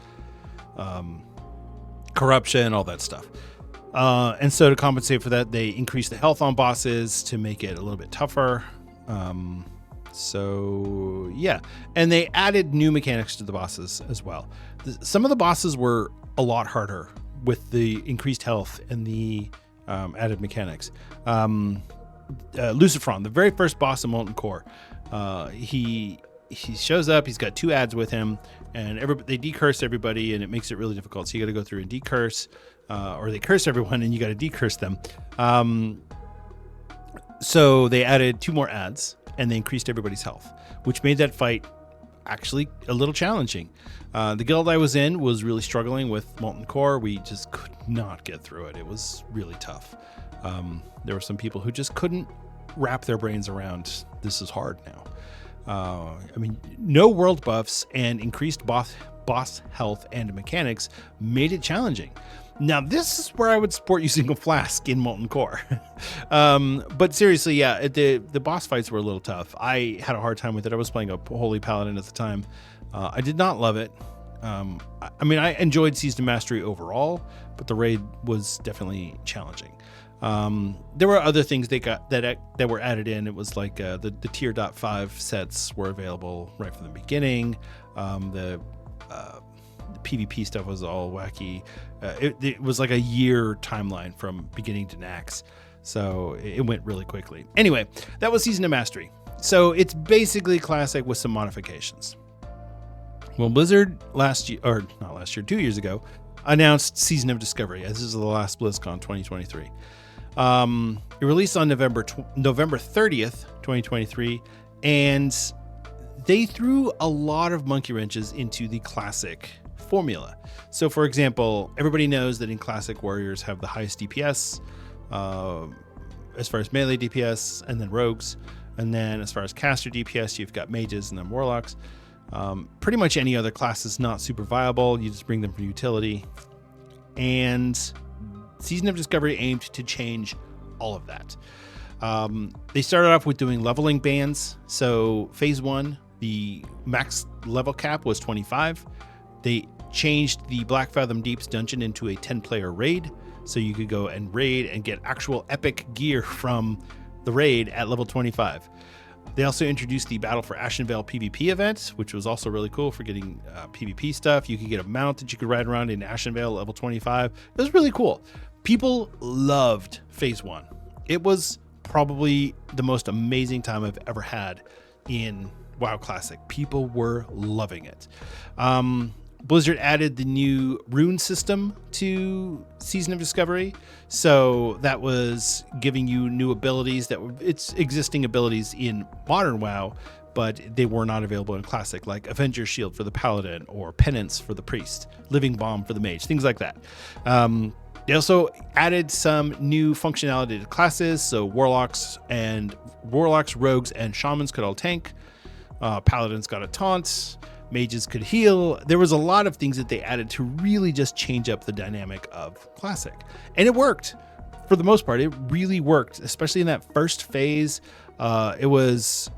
corruption, all that stuff. And so to compensate for that, they increased the health on bosses to make it a little bit tougher. And they added new mechanics to the bosses as well. Some of the bosses were a lot harder with the increased health and the added mechanics. Lucifron, the very first boss of Molten Core, he shows up, he's got two ads with him, and they decurse everybody, and it makes it really difficult. So you got to go through and decurse, or they curse everyone and you got to decurse them. So they added two more ads, and they increased everybody's health, which made that fight actually a little challenging. The guild I was in was really struggling with Molten Core. We just could not get through it. It was really tough. There were some people who just couldn't wrap their brains around, this is hard now. No world buffs and increased boss health and mechanics made it challenging. Now, this is where I would support using a flask in Molten Core. But seriously, the boss fights were a little tough. I had a hard time with it. I was playing a Holy Paladin at the time. I did not love it. I enjoyed Season of Mastery overall, but the raid was definitely challenging. There were other things they got that were added in. It was like the tier .5 sets were available right from the beginning. The PvP stuff was all wacky. It was like a year timeline from beginning to Nax, so it went really quickly. Anyway, that was Season of Mastery. So it's basically Classic with some modifications. Well, Blizzard 2 years ago, announced Season of Discovery. This is the last BlizzCon 2023. It released on November 30th, 2023, and they threw a lot of monkey wrenches into the Classic formula. So, for example, everybody knows that in Classic, warriors have the highest DPS, as far as melee DPS, and then rogues. And then as far as caster DPS, you've got mages and then warlocks. Pretty much any other class is not super viable. You just bring them for utility. And Season of Discovery aimed to change all of that. They started off with doing leveling bands. So phase 1, the max level cap was 25. They changed the Black Fathom Deeps dungeon into a 10-player raid. so you could go and raid and get actual epic gear from the raid at level 25. They also introduced the Battle for Ashenvale PvP event, which was also really cool for getting PvP stuff. You could get a mount that you could ride around in Ashenvale level 25. It was really cool. People loved Phase 1. It was probably the most amazing time I've ever had in WoW Classic. People were loving it. Blizzard added the new rune system to Season of Discovery. So that was giving you new abilities that were its existing abilities in modern WoW, but they were not available in Classic, like Avenger's Shield for the Paladin or Penance for the Priest, Living Bomb for the Mage, things like that. They also added some new functionality to classes. So Warlocks, Rogues, and Shamans could all tank. Paladins got a taunt. Mages could heal. There was a lot of things that they added to really just change up the dynamic of Classic. And it worked. For the most part, it really worked, especially in that first phase. It was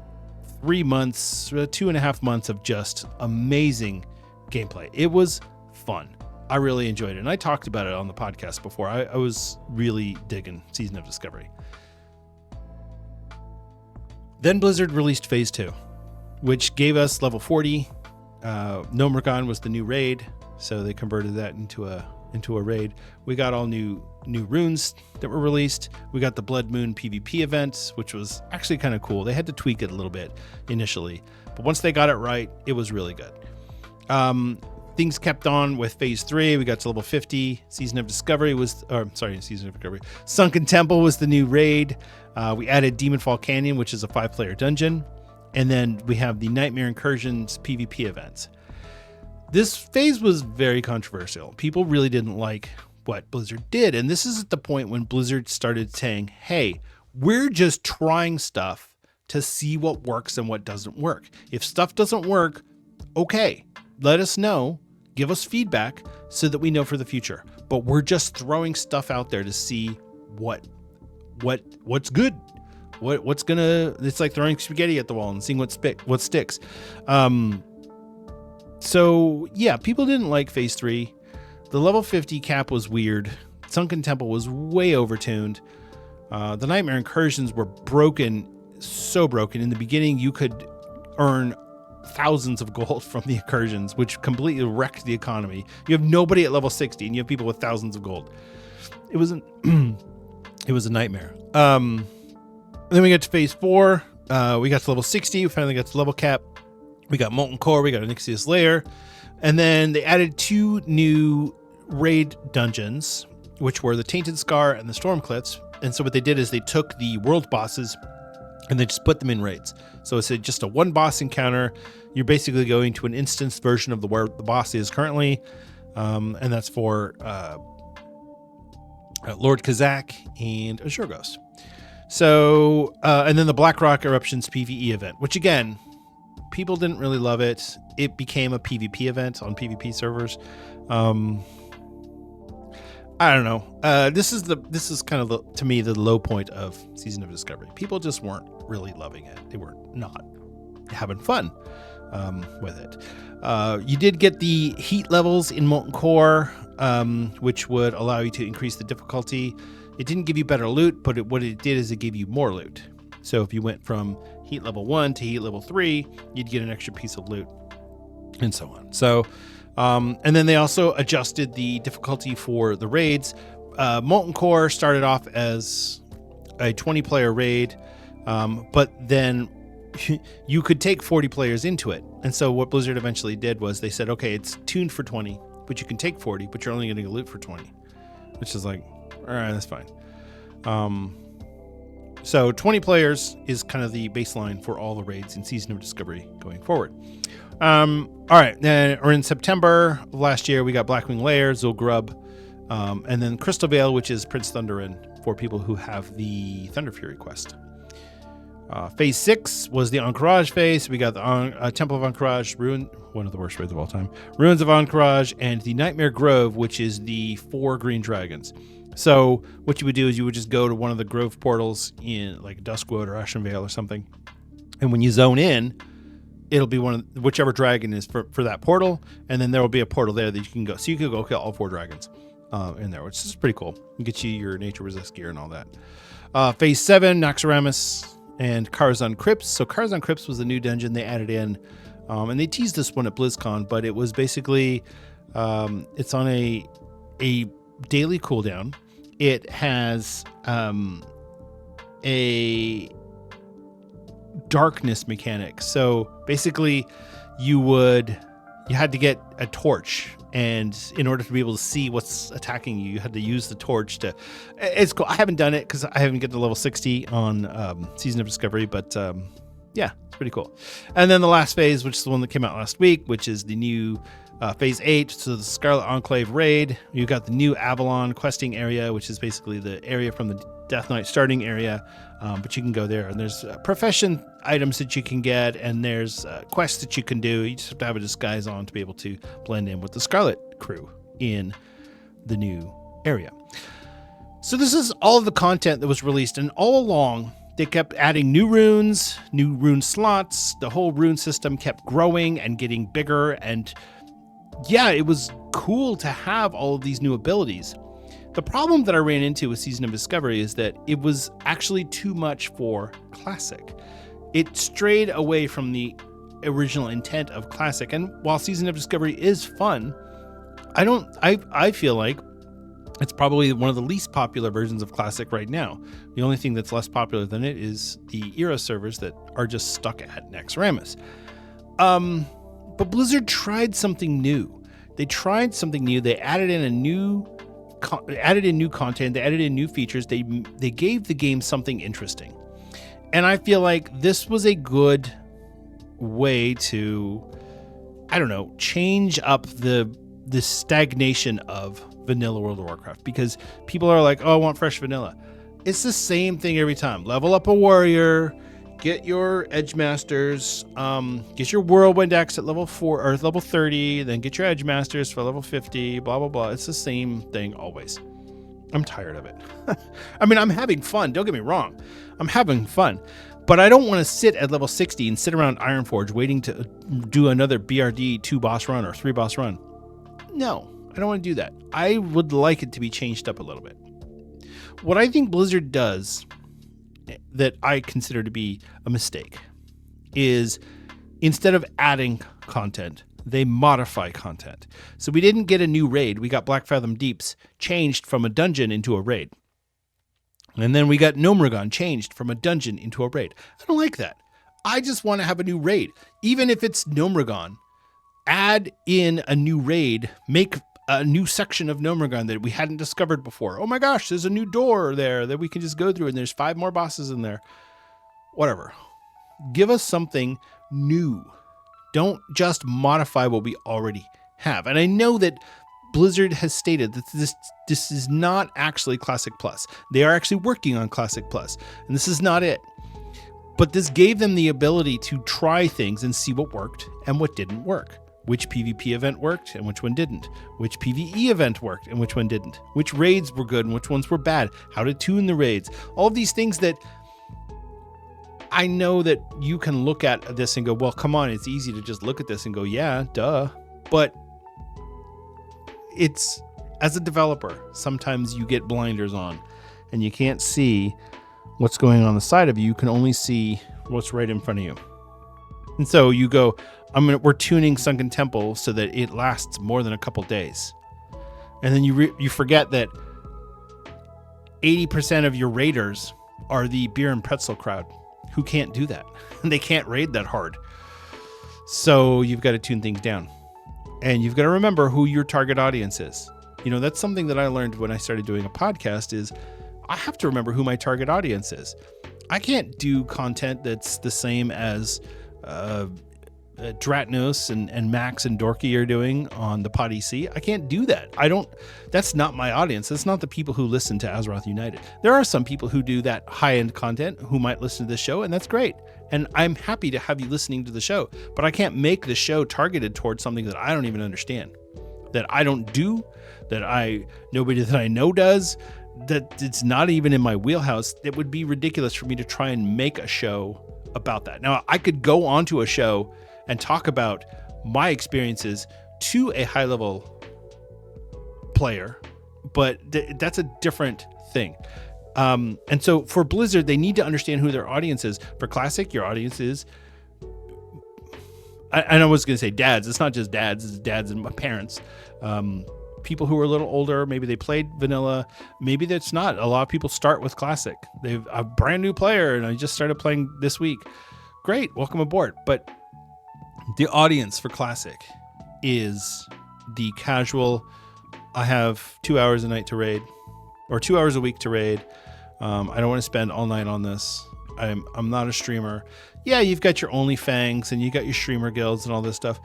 3 months, 2.5 months of just amazing gameplay. It was fun. I really enjoyed it. And I talked about it on the podcast before. I was really digging Season of Discovery. Then Blizzard released Phase 2, which gave us level 40. Nomragon was the new raid, so they converted that into a raid. We got all new runes that were released. We got the Blood Moon PvP event, which was actually kind of cool. They had to tweak it a little bit initially, but once they got it right, it was really good. Things kept on with Phase 3. We got to level 50. Season of Discovery Sunken Temple was the new raid. We added Demonfall Canyon, which is a 5-player dungeon. And then we have the Nightmare Incursions PvP events. This phase was very controversial. People really didn't like what Blizzard did. And this is at the point when Blizzard started saying, hey, we're just trying stuff to see what works and what doesn't work. If stuff doesn't work, okay, let us know, give us feedback so that we know for the future. But we're just throwing stuff out there to see what's good. It's like throwing spaghetti at the wall and seeing what sticks. So yeah, people didn't like Phase 3. The level 50 cap was weird. Sunken Temple was way overtuned. The Nightmare Incursions were broken, so broken. In the beginning, you could earn thousands of gold from the incursions, which completely wrecked the economy. You have nobody at level 60 and you have people with thousands of gold. It was a nightmare. Then we got to Phase 4. We got to level 60. We finally got to level cap. We got Molten Core. We got Onyxia's Lair. And then they added 2 new raid dungeons, which were the Tainted Scar and the Storm Cliffs. And so what they did is they took the world bosses and they just put them in raids. So it's just a 1 boss encounter. You're basically going to an instanced version of where the boss is currently. And that's for Lord Kazak and Azure Ghost. So, and then the Blackrock Eruptions PvE event, which again, people didn't really love it. It became a PvP event on PvP servers. I don't know. This is kind of to me the low point of Season of Discovery. People just weren't really loving it. They were not having fun with it. You did get the heat levels in Molten Core, which would allow you to increase the difficulty. It didn't give you better loot, but what it did is it gave you more loot. So if you went from heat level 1 to heat level 3, you'd get an extra piece of loot and so on. So, and then they also adjusted the difficulty for the raids. Molten Core started off as a 20-player raid, but then you could take 40 players into it. And so what Blizzard eventually did was they said, okay, it's tuned for 20, but you can take 40, but you're only going to get loot for 20, which is like, all right, that's fine. So 20 players is kind of the baseline for all the raids in Season of Discovery going forward. All right, then or in September of last year, we got Blackwing Lair, Zul'Grub, and then Crystal Vale, which is Prince Thunderin for people who have the Thunder Fury quest. Phase 6 was the Encourage phase. We got the Temple of Encourage, one of the worst raids of all time, Ruins of Encourage, and the Nightmare Grove, which is the 4 green dragons. So what you would do is you would just go to one of the grove portals in like Duskwood or Ashenvale or something. And when you zone in, it'll be whichever dragon is for that portal. And then there will be a portal there that you can go. So you could go kill all 4 dragons. in there, which is pretty cool. It gets you your nature resist gear and all that. Phase 7, Naxxramas and Karazhan Crypts. So Karazhan Crypts was the new dungeon they added in, and they teased this one at BlizzCon, but it was basically it's on a daily cooldown. It has a darkness mechanic. So basically you had to get a torch, and in order to be able to see what's attacking you, you had to use the torch to. It's cool. I haven't done it because I haven't get to level 60 on Season of Discovery, but yeah, it's pretty cool. And then the last phase, which is the one that came out last week, which is the new phase 8, so the Scarlet Enclave raid. You got the new Avalon questing area, which is basically the area from the Death Knight starting area, but you can go there, and there's profession items that you can get, and there's quests that you can do. You just have to have a disguise on to be able to blend in with the Scarlet crew in the new area. So this is all of the content that was released, and all along they kept adding new rune slots. The whole rune system kept growing and getting bigger, and yeah, it was cool to have all of these new abilities. The problem that I ran into with Season of Discovery is that it was actually too much for Classic. It strayed away from the original intent of Classic, and while Season of Discovery is fun, I feel like it's probably one of the least popular versions of Classic right now. The only thing that's less popular than it is the Era servers that are just stuck at Naxxramas. But Blizzard tried something new. They added in new content. They added in new features. They gave the game something interesting. And I feel like this was a good way to, change up the stagnation of vanilla World of Warcraft, because people are like, oh, I want fresh vanilla. It's the same thing every time. Level up a warrior, get your Edge Masters, get your Whirlwind Axe at level 4 or level 30, then get your Edge Masters for level 50, blah, blah, blah. It's the same thing always. I'm tired of it. I mean, I'm having fun. Don't get me wrong. I'm having fun. But I don't want to sit at level 60 and sit around Ironforge waiting to do another BRD 2 boss run or 3 boss run. No, I don't want to do that. I would like it to be changed up a little bit. What I think Blizzard does that I consider to be a mistake is instead of adding content, they modify content. So we didn't get a new raid. We got Blackfathom Deeps changed from a dungeon into a raid. And then we got Gnomeregan changed from a dungeon into a raid. I don't like that. I just want to have a new raid. Even if it's Gnomeregan, add in a new raid, make a new section of Gnomeregan that we hadn't discovered before. Oh my gosh, there's a new door there that we can just go through, and there's 5 more bosses in there. Whatever. Give us something new. Don't just modify what we already have. And I know that Blizzard has stated that this is not actually Classic Plus. They are actually working on Classic Plus, and this is not it. But this gave them the ability to try things and see what worked and what didn't work. Which PvP event worked and which one didn't. Which PvE event worked and which one didn't. Which raids were good and which ones were bad. How to tune the raids. All of these things that I know that you can look at this and go, well, come on, it's easy to just look at this and go, yeah, duh. But it's, as a developer, sometimes you get blinders on and you can't see what's going on the side of you. You can only see what's right in front of you. And so you go, we're tuning Sunken Temple so that it lasts more than a couple days. And then you forget that 80% of your raiders are the beer and pretzel crowd who can't do that. They can't raid that hard. So you've got to tune things down. And you've got to remember who your target audience is. You know, that's something that I learned when I started doing a podcast is I have to remember who my target audience is. I can't do content that's the same as Dratnos and Max and Dorky are doing on the Pod EC. I can't do that. That's not my audience. That's not the people who listen to Azeroth United. There are some people who do that high-end content who might listen to this show, and that's great. And I'm happy to have you listening to the show, but I can't make the show targeted towards something that I don't even understand, that I don't do, that nobody that I know does, that it's not even in my wheelhouse. It would be ridiculous for me to try and make a show about that. Now, I could go onto a show and talk about my experiences to a high-level player but that's a different thing. And so for Blizzard, they need to understand who their audience is. For Classic, your audience is, I was going to say dads. It's not just dads, it's dads and parents. People who are a little older, maybe they played vanilla, maybe that's not. A lot of people start with Classic. They've a brand new player and I just started playing this week. Great, welcome aboard. But the audience for Classic is the casual, I have 2 hours a night to raid, or 2 hours a week to raid. I don't want to spend all night on this. I'm not a streamer. Yeah, you've got your OnlyFangs and you got your streamer guilds and all this stuff.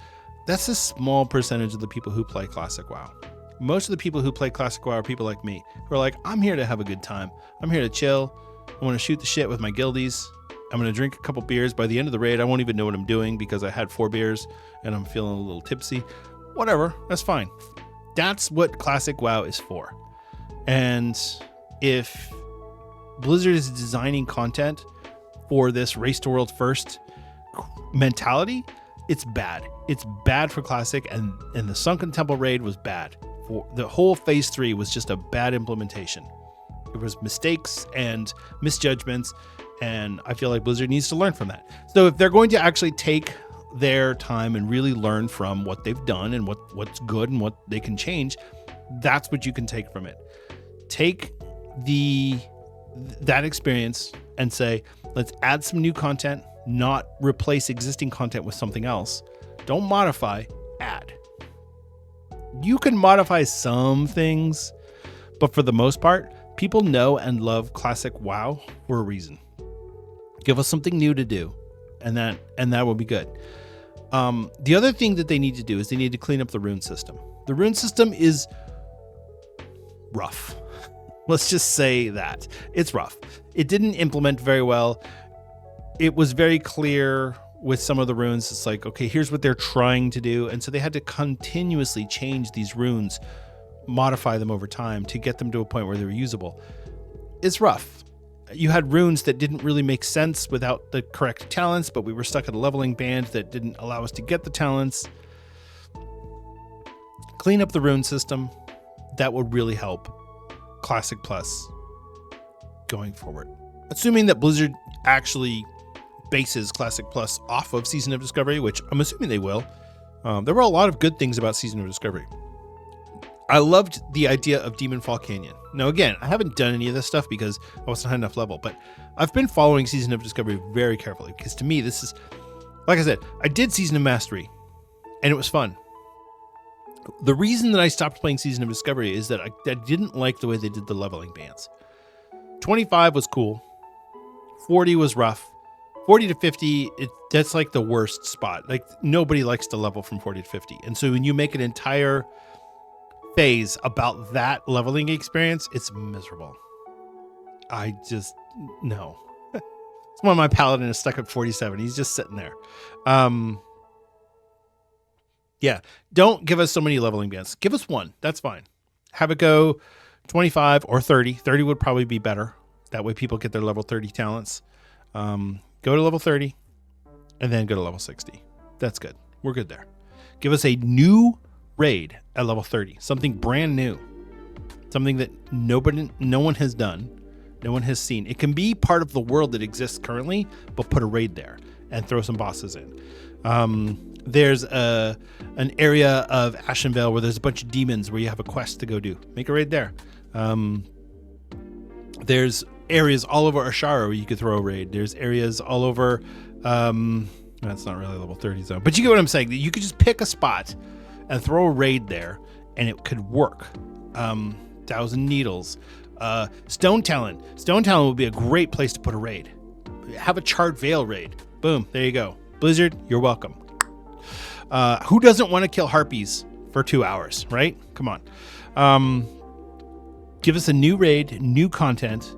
That's a small percentage of the people who play Classic WoW. Most of the people who play Classic WoW are people like me who are like, I'm here to have a good time. I'm here to chill. I want to shoot the shit with my guildies. I'm going to drink a couple beers. By the end of the raid, I won't even know what I'm doing because I had 4 beers and I'm feeling a little tipsy. Whatever, that's fine. That's what Classic WoW is for. And if Blizzard is designing content for this race to world first mentality, it's bad. It's bad for Classic, and the Sunken Temple raid was bad. For the whole phase 3 was just a bad implementation. There was mistakes and misjudgments, and I feel like Blizzard needs to learn from that. So if they're going to actually take their time and really learn from what they've done and what's good and what they can change, that's what you can take from it. Take that experience and say, let's add some new content, not replace existing content with something else. Don't modify, add. You can modify some things, but for the most part, people know and love Classic WoW for a reason. Give us something new to do, and that will be good. The other thing that they need to do is they need to clean up the rune system. The rune system is rough. Let's just say that. It's rough. It didn't implement very well. It was very clear with some of the runes. It's like, okay, here's what they're trying to do. And so they had to continuously change these runes, modify them over time to get them to a point where they were usable. It's rough. You had runes that didn't really make sense without the correct talents, but we were stuck at a leveling band that didn't allow us to get the talents. Clean up the rune system. That would really help Classic Plus going forward. Assuming that Blizzard actually bases Classic Plus off of Season of Discovery, which I'm assuming they will. There were a lot of good things about Season of Discovery. I loved the idea of Demonfall Canyon. Now, again, I haven't done any of this stuff because I wasn't high enough level, but I've been following Season of Discovery very carefully because to me, this is, like I said, I did Season of Mastery and it was fun. The reason that I stopped playing Season of Discovery is that I didn't like the way they did the leveling bands. 25 was cool. 40 was rough. 40 to 50, that's like the worst spot. Like nobody likes to level from 40 to 50. And so when you make an entire phase about that leveling experience, it's miserable. I just, no. It's why my paladin is stuck at 47. He's just sitting there. Yeah, don't give us so many leveling bands. Give us one. That's fine. Have it go 25 or 30. 30 would probably be better. That way people get their level 30 talents. Go to level 30 and then go to level 60. That's good. We're good there. Give us a new raid at level 30. Something brand new. Something that no one has done. No one has seen. It can be part of the world that exists currently, but put a raid there and throw some bosses in. There's an area of Ashenvale where there's a bunch of demons where you have a quest to go do. Make a raid there. There's areas all over Ashara where you could throw a raid. There's areas all over, that's not really level 30 zone, but you get what I'm saying. You could just pick a spot and throw a raid there and it could work. Thousand Needles, Stone Talon. Stone Talon would be a great place to put a raid. Have a Charred Veil raid. Boom, there you go. Blizzard, you're welcome. Who doesn't want to kill harpies for 2 hours, right? Come on. Give us a new raid, new content.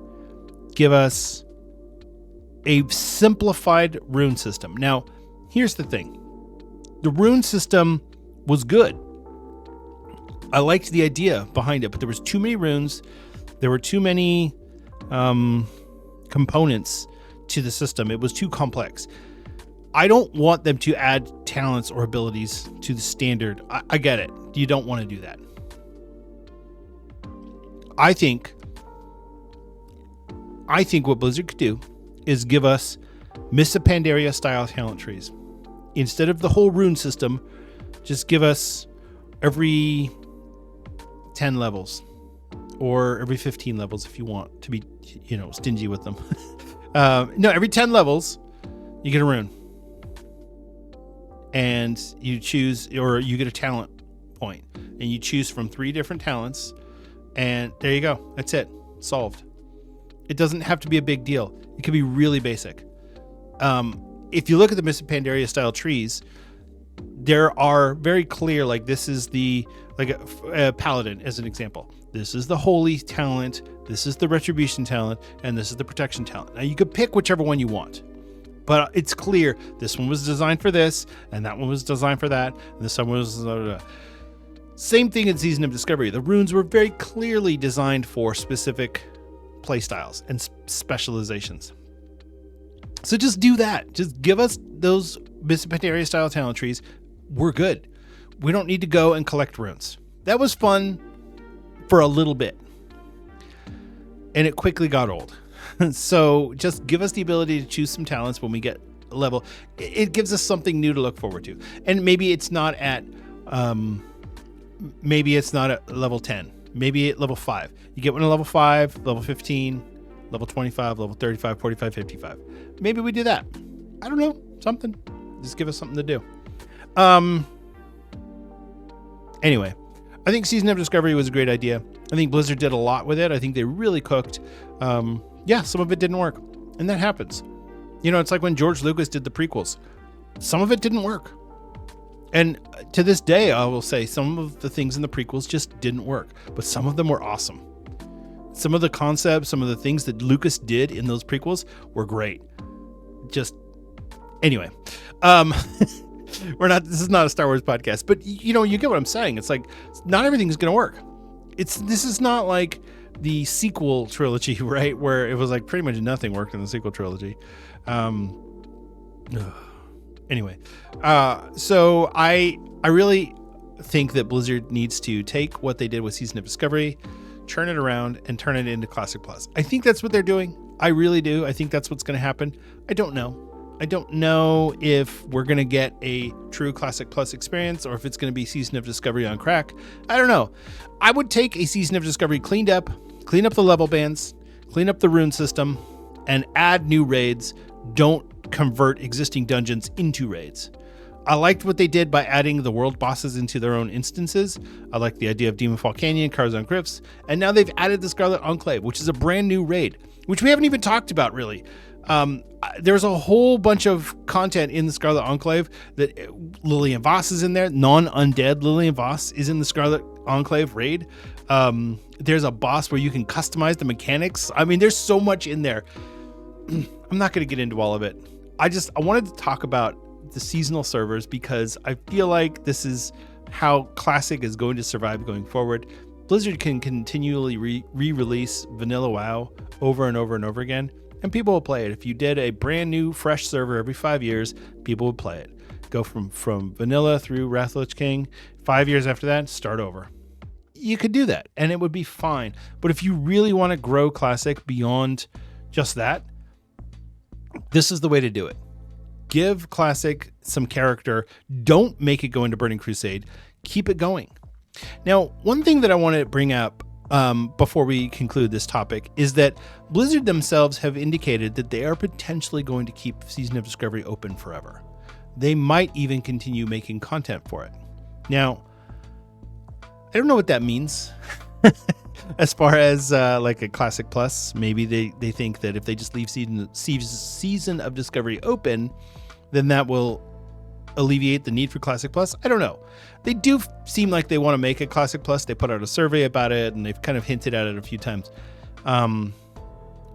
Give us a simplified rune system. Now, here's the thing. The rune system was good. I liked the idea behind it, but there was too many runes. There were too many components to the system. It was too complex. I don't want them to add talents or abilities to the standard. I get it. You don't want to do that. I think what Blizzard could do is give us Mists of Pandaria style talent trees. Instead of the whole rune system, just give us every 10 levels or every 15 levels if you want to be, stingy with them. No, every 10 levels, you get a rune. And you choose, or you get a talent point. And you choose from 3 different talents. And there you go. That's it. Solved. It doesn't have to be a big deal. It can be really basic. If you look at the Mists of Pandaria style trees, there are very clear, like this is a paladin as an example. This is the holy talent, this is the retribution talent, and this is the protection talent. Now you could pick whichever one you want, but it's clear this one was designed for this, and that one was designed for that, and this one was... Same thing in Season of Discovery. The runes were very clearly designed for specific playstyles and specializations. So just do that. Just give us those Mists of Pandaria style talent trees. We're good. We don't need to go and collect runes. That was fun for a little bit. And it quickly got old. So just give us the ability to choose some talents when we get a level. It gives us something new to look forward to. And maybe it's not at level 10. Maybe at level 5. You get one at level 5, level 15, level 25, level 35, 45, 55. Maybe we do that. I don't know. Something. Just give us something to do. Anyway, I think Season of Discovery was a great idea. I think Blizzard did a lot with it. I think they really cooked. Some of it didn't work. And that happens. It's like when George Lucas did the prequels. Some of it didn't work. And to this day, I will say some of the things in the prequels just didn't work. But some of them were awesome. Some of the concepts, some of the things that Lucas did in those prequels were great. Anyway, this is not a Star Wars podcast, but you get what I'm saying. It's like, not everything's going to work. This is not like the sequel trilogy, right? Where it was like pretty much nothing worked in the sequel trilogy. Anyway, so I really think that Blizzard needs to take what they did with Season of Discovery, turn it around, and turn it into Classic Plus. I think that's what they're doing. I really do. I think that's what's going to happen. I don't know if we're going to get a true Classic Plus experience or if it's going to be Season of Discovery on crack. I don't know. I would take a Season of Discovery clean up the level bands, clean up the rune system, and add new raids. Don't convert existing dungeons into raids. I liked what they did by adding the world bosses into their own instances. I like the idea of Demonfall Canyon, Karzon Griffs, and now they've added the Scarlet Enclave, which is a brand new raid, which we haven't even talked about really. There's a whole bunch of content in the Scarlet Enclave that Lillian Voss is in there. Non-undead Lillian Voss is in the Scarlet Enclave raid. There's a boss where you can customize the mechanics. I mean, there's so much in there. I'm not going to get into all of it. I wanted to talk about the seasonal servers because I feel like this is how Classic is going to survive going forward. Blizzard can continually re-release Vanilla WoW over and over and over again, and people will play it. If you did a brand new, fresh server every 5 years, people would play it. Go from Vanilla through Wrath of the Lich King. 5 years after that, start over. You could do that, and it would be fine. But if you really want to grow Classic beyond just that, this is the way to do it. Give Classic some character. Don't make it go into Burning Crusade. Keep it going. Now, one thing that I want to bring up before we conclude this topic is that Blizzard themselves have indicated that they are potentially going to keep Season of Discovery open forever. They might even continue making content for it. Now, I don't know what that means. As far as like a Classic Plus, maybe they think that if they just leave Season of Discovery open, then that will alleviate the need for Classic Plus. I don't know. They do seem like they want to make a Classic Plus. They put out a survey about it, and they've kind of hinted at it a few times. And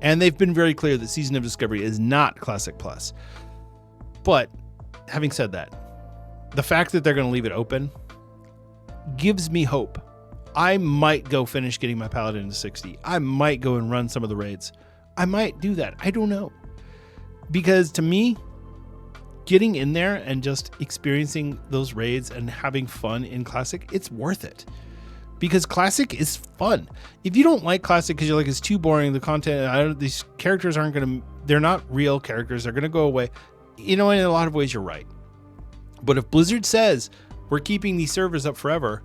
they've been very clear that Season of Discovery is not Classic Plus. But having said that, the fact that they're going to leave it open gives me hope. I might go finish getting my Paladin to 60. I might go and run some of the raids. I might do that. I don't know. Because to me, getting in there and just experiencing those raids and having fun in Classic, it's worth it. because Classic is fun. If you don't like Classic because you're like, it's too boring, the content, these characters aren't going to, they're not real characters, they're going to go away. In a lot of ways, you're right. But if Blizzard says, we're keeping these servers up forever,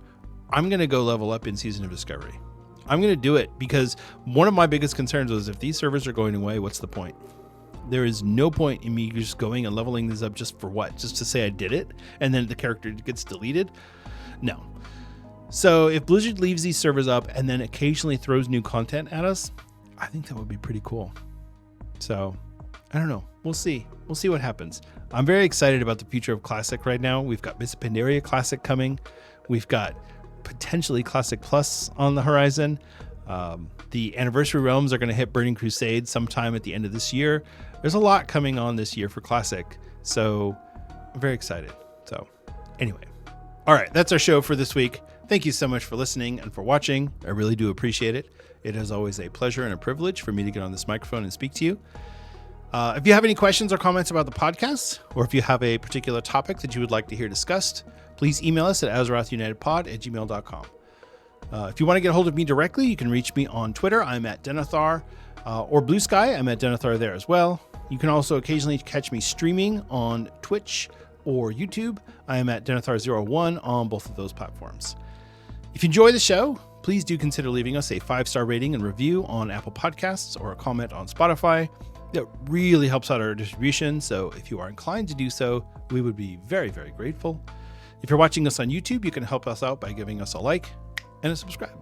I'm going to go level up in Season of Discovery. I'm going to do it because one of my biggest concerns was if these servers are going away, what's the point? There is no point in me just going and leveling this up just for what? Just to say I did it and then the character gets deleted? No. So if Blizzard leaves these servers up and then occasionally throws new content at us, I think that would be pretty cool. So I don't know. We'll see. We'll see what happens. I'm very excited about the future of Classic right now. We've got Miss Pandaria Classic coming. We've got potentially Classic Plus on the horizon. The Anniversary Realms are going to hit Burning Crusade sometime at the end of this year. There's a lot coming on this year for Classic, so I'm very excited. So anyway, all right, that's our show for this week. Thank you so much for listening and for watching. I really do appreciate it. It is always a pleasure and a privilege for me to get on this microphone and speak to you. If you have any questions or comments about the podcast, or if you have a particular topic that you would like to hear discussed, please email us at azerothunitedpod@gmail.com. If you want to get a hold of me directly, you can reach me on Twitter. I'm at Denethar, or Blue Sky. I'm at Denethar there as well. You can also occasionally catch me streaming on Twitch or YouTube. I am at Denethar01 on both of those platforms. If you enjoy the show, please do consider leaving us a 5-star rating and review on Apple Podcasts or a comment on Spotify. That really helps out our distribution, so if you are inclined to do so, we would be very, very grateful. If you're watching us on YouTube, you can help us out by giving us a like and a subscribe.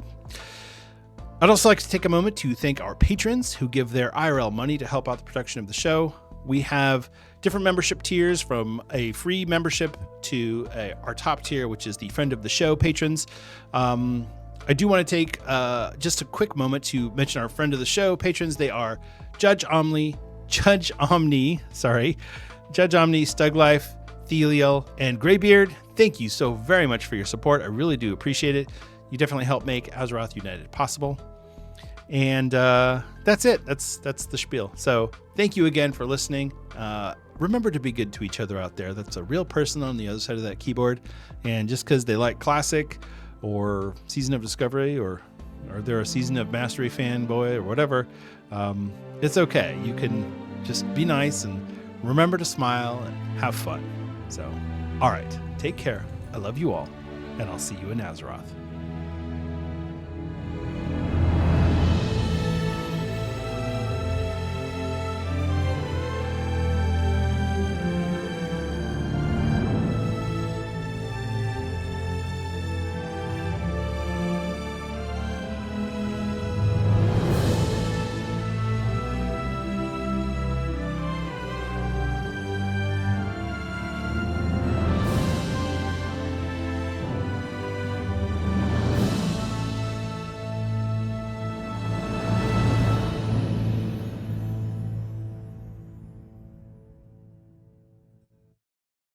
I'd also like to take a moment to thank our patrons who give their IRL money to help out the production of the show. We have different membership tiers, from a free membership to our top tier, which is the friend of the show patrons. I do want to take just a quick moment to mention our friend of the show patrons. They are Judge Omni, Stuglife, Thelial, and Greybeard. Thank you so very much for your support. I really do appreciate it. You definitely help make Azeroth United possible. And that's it. That's the spiel. So thank you again for listening. Remember to be good to each other out there. That's a real person on the other side of that keyboard. And just because they like Classic or Season of Discovery or they're a Season of Mastery fanboy or whatever, it's okay. You can just be nice and remember to smile and have fun. So, all right. Take care. I love you all. And I'll see you in Azeroth.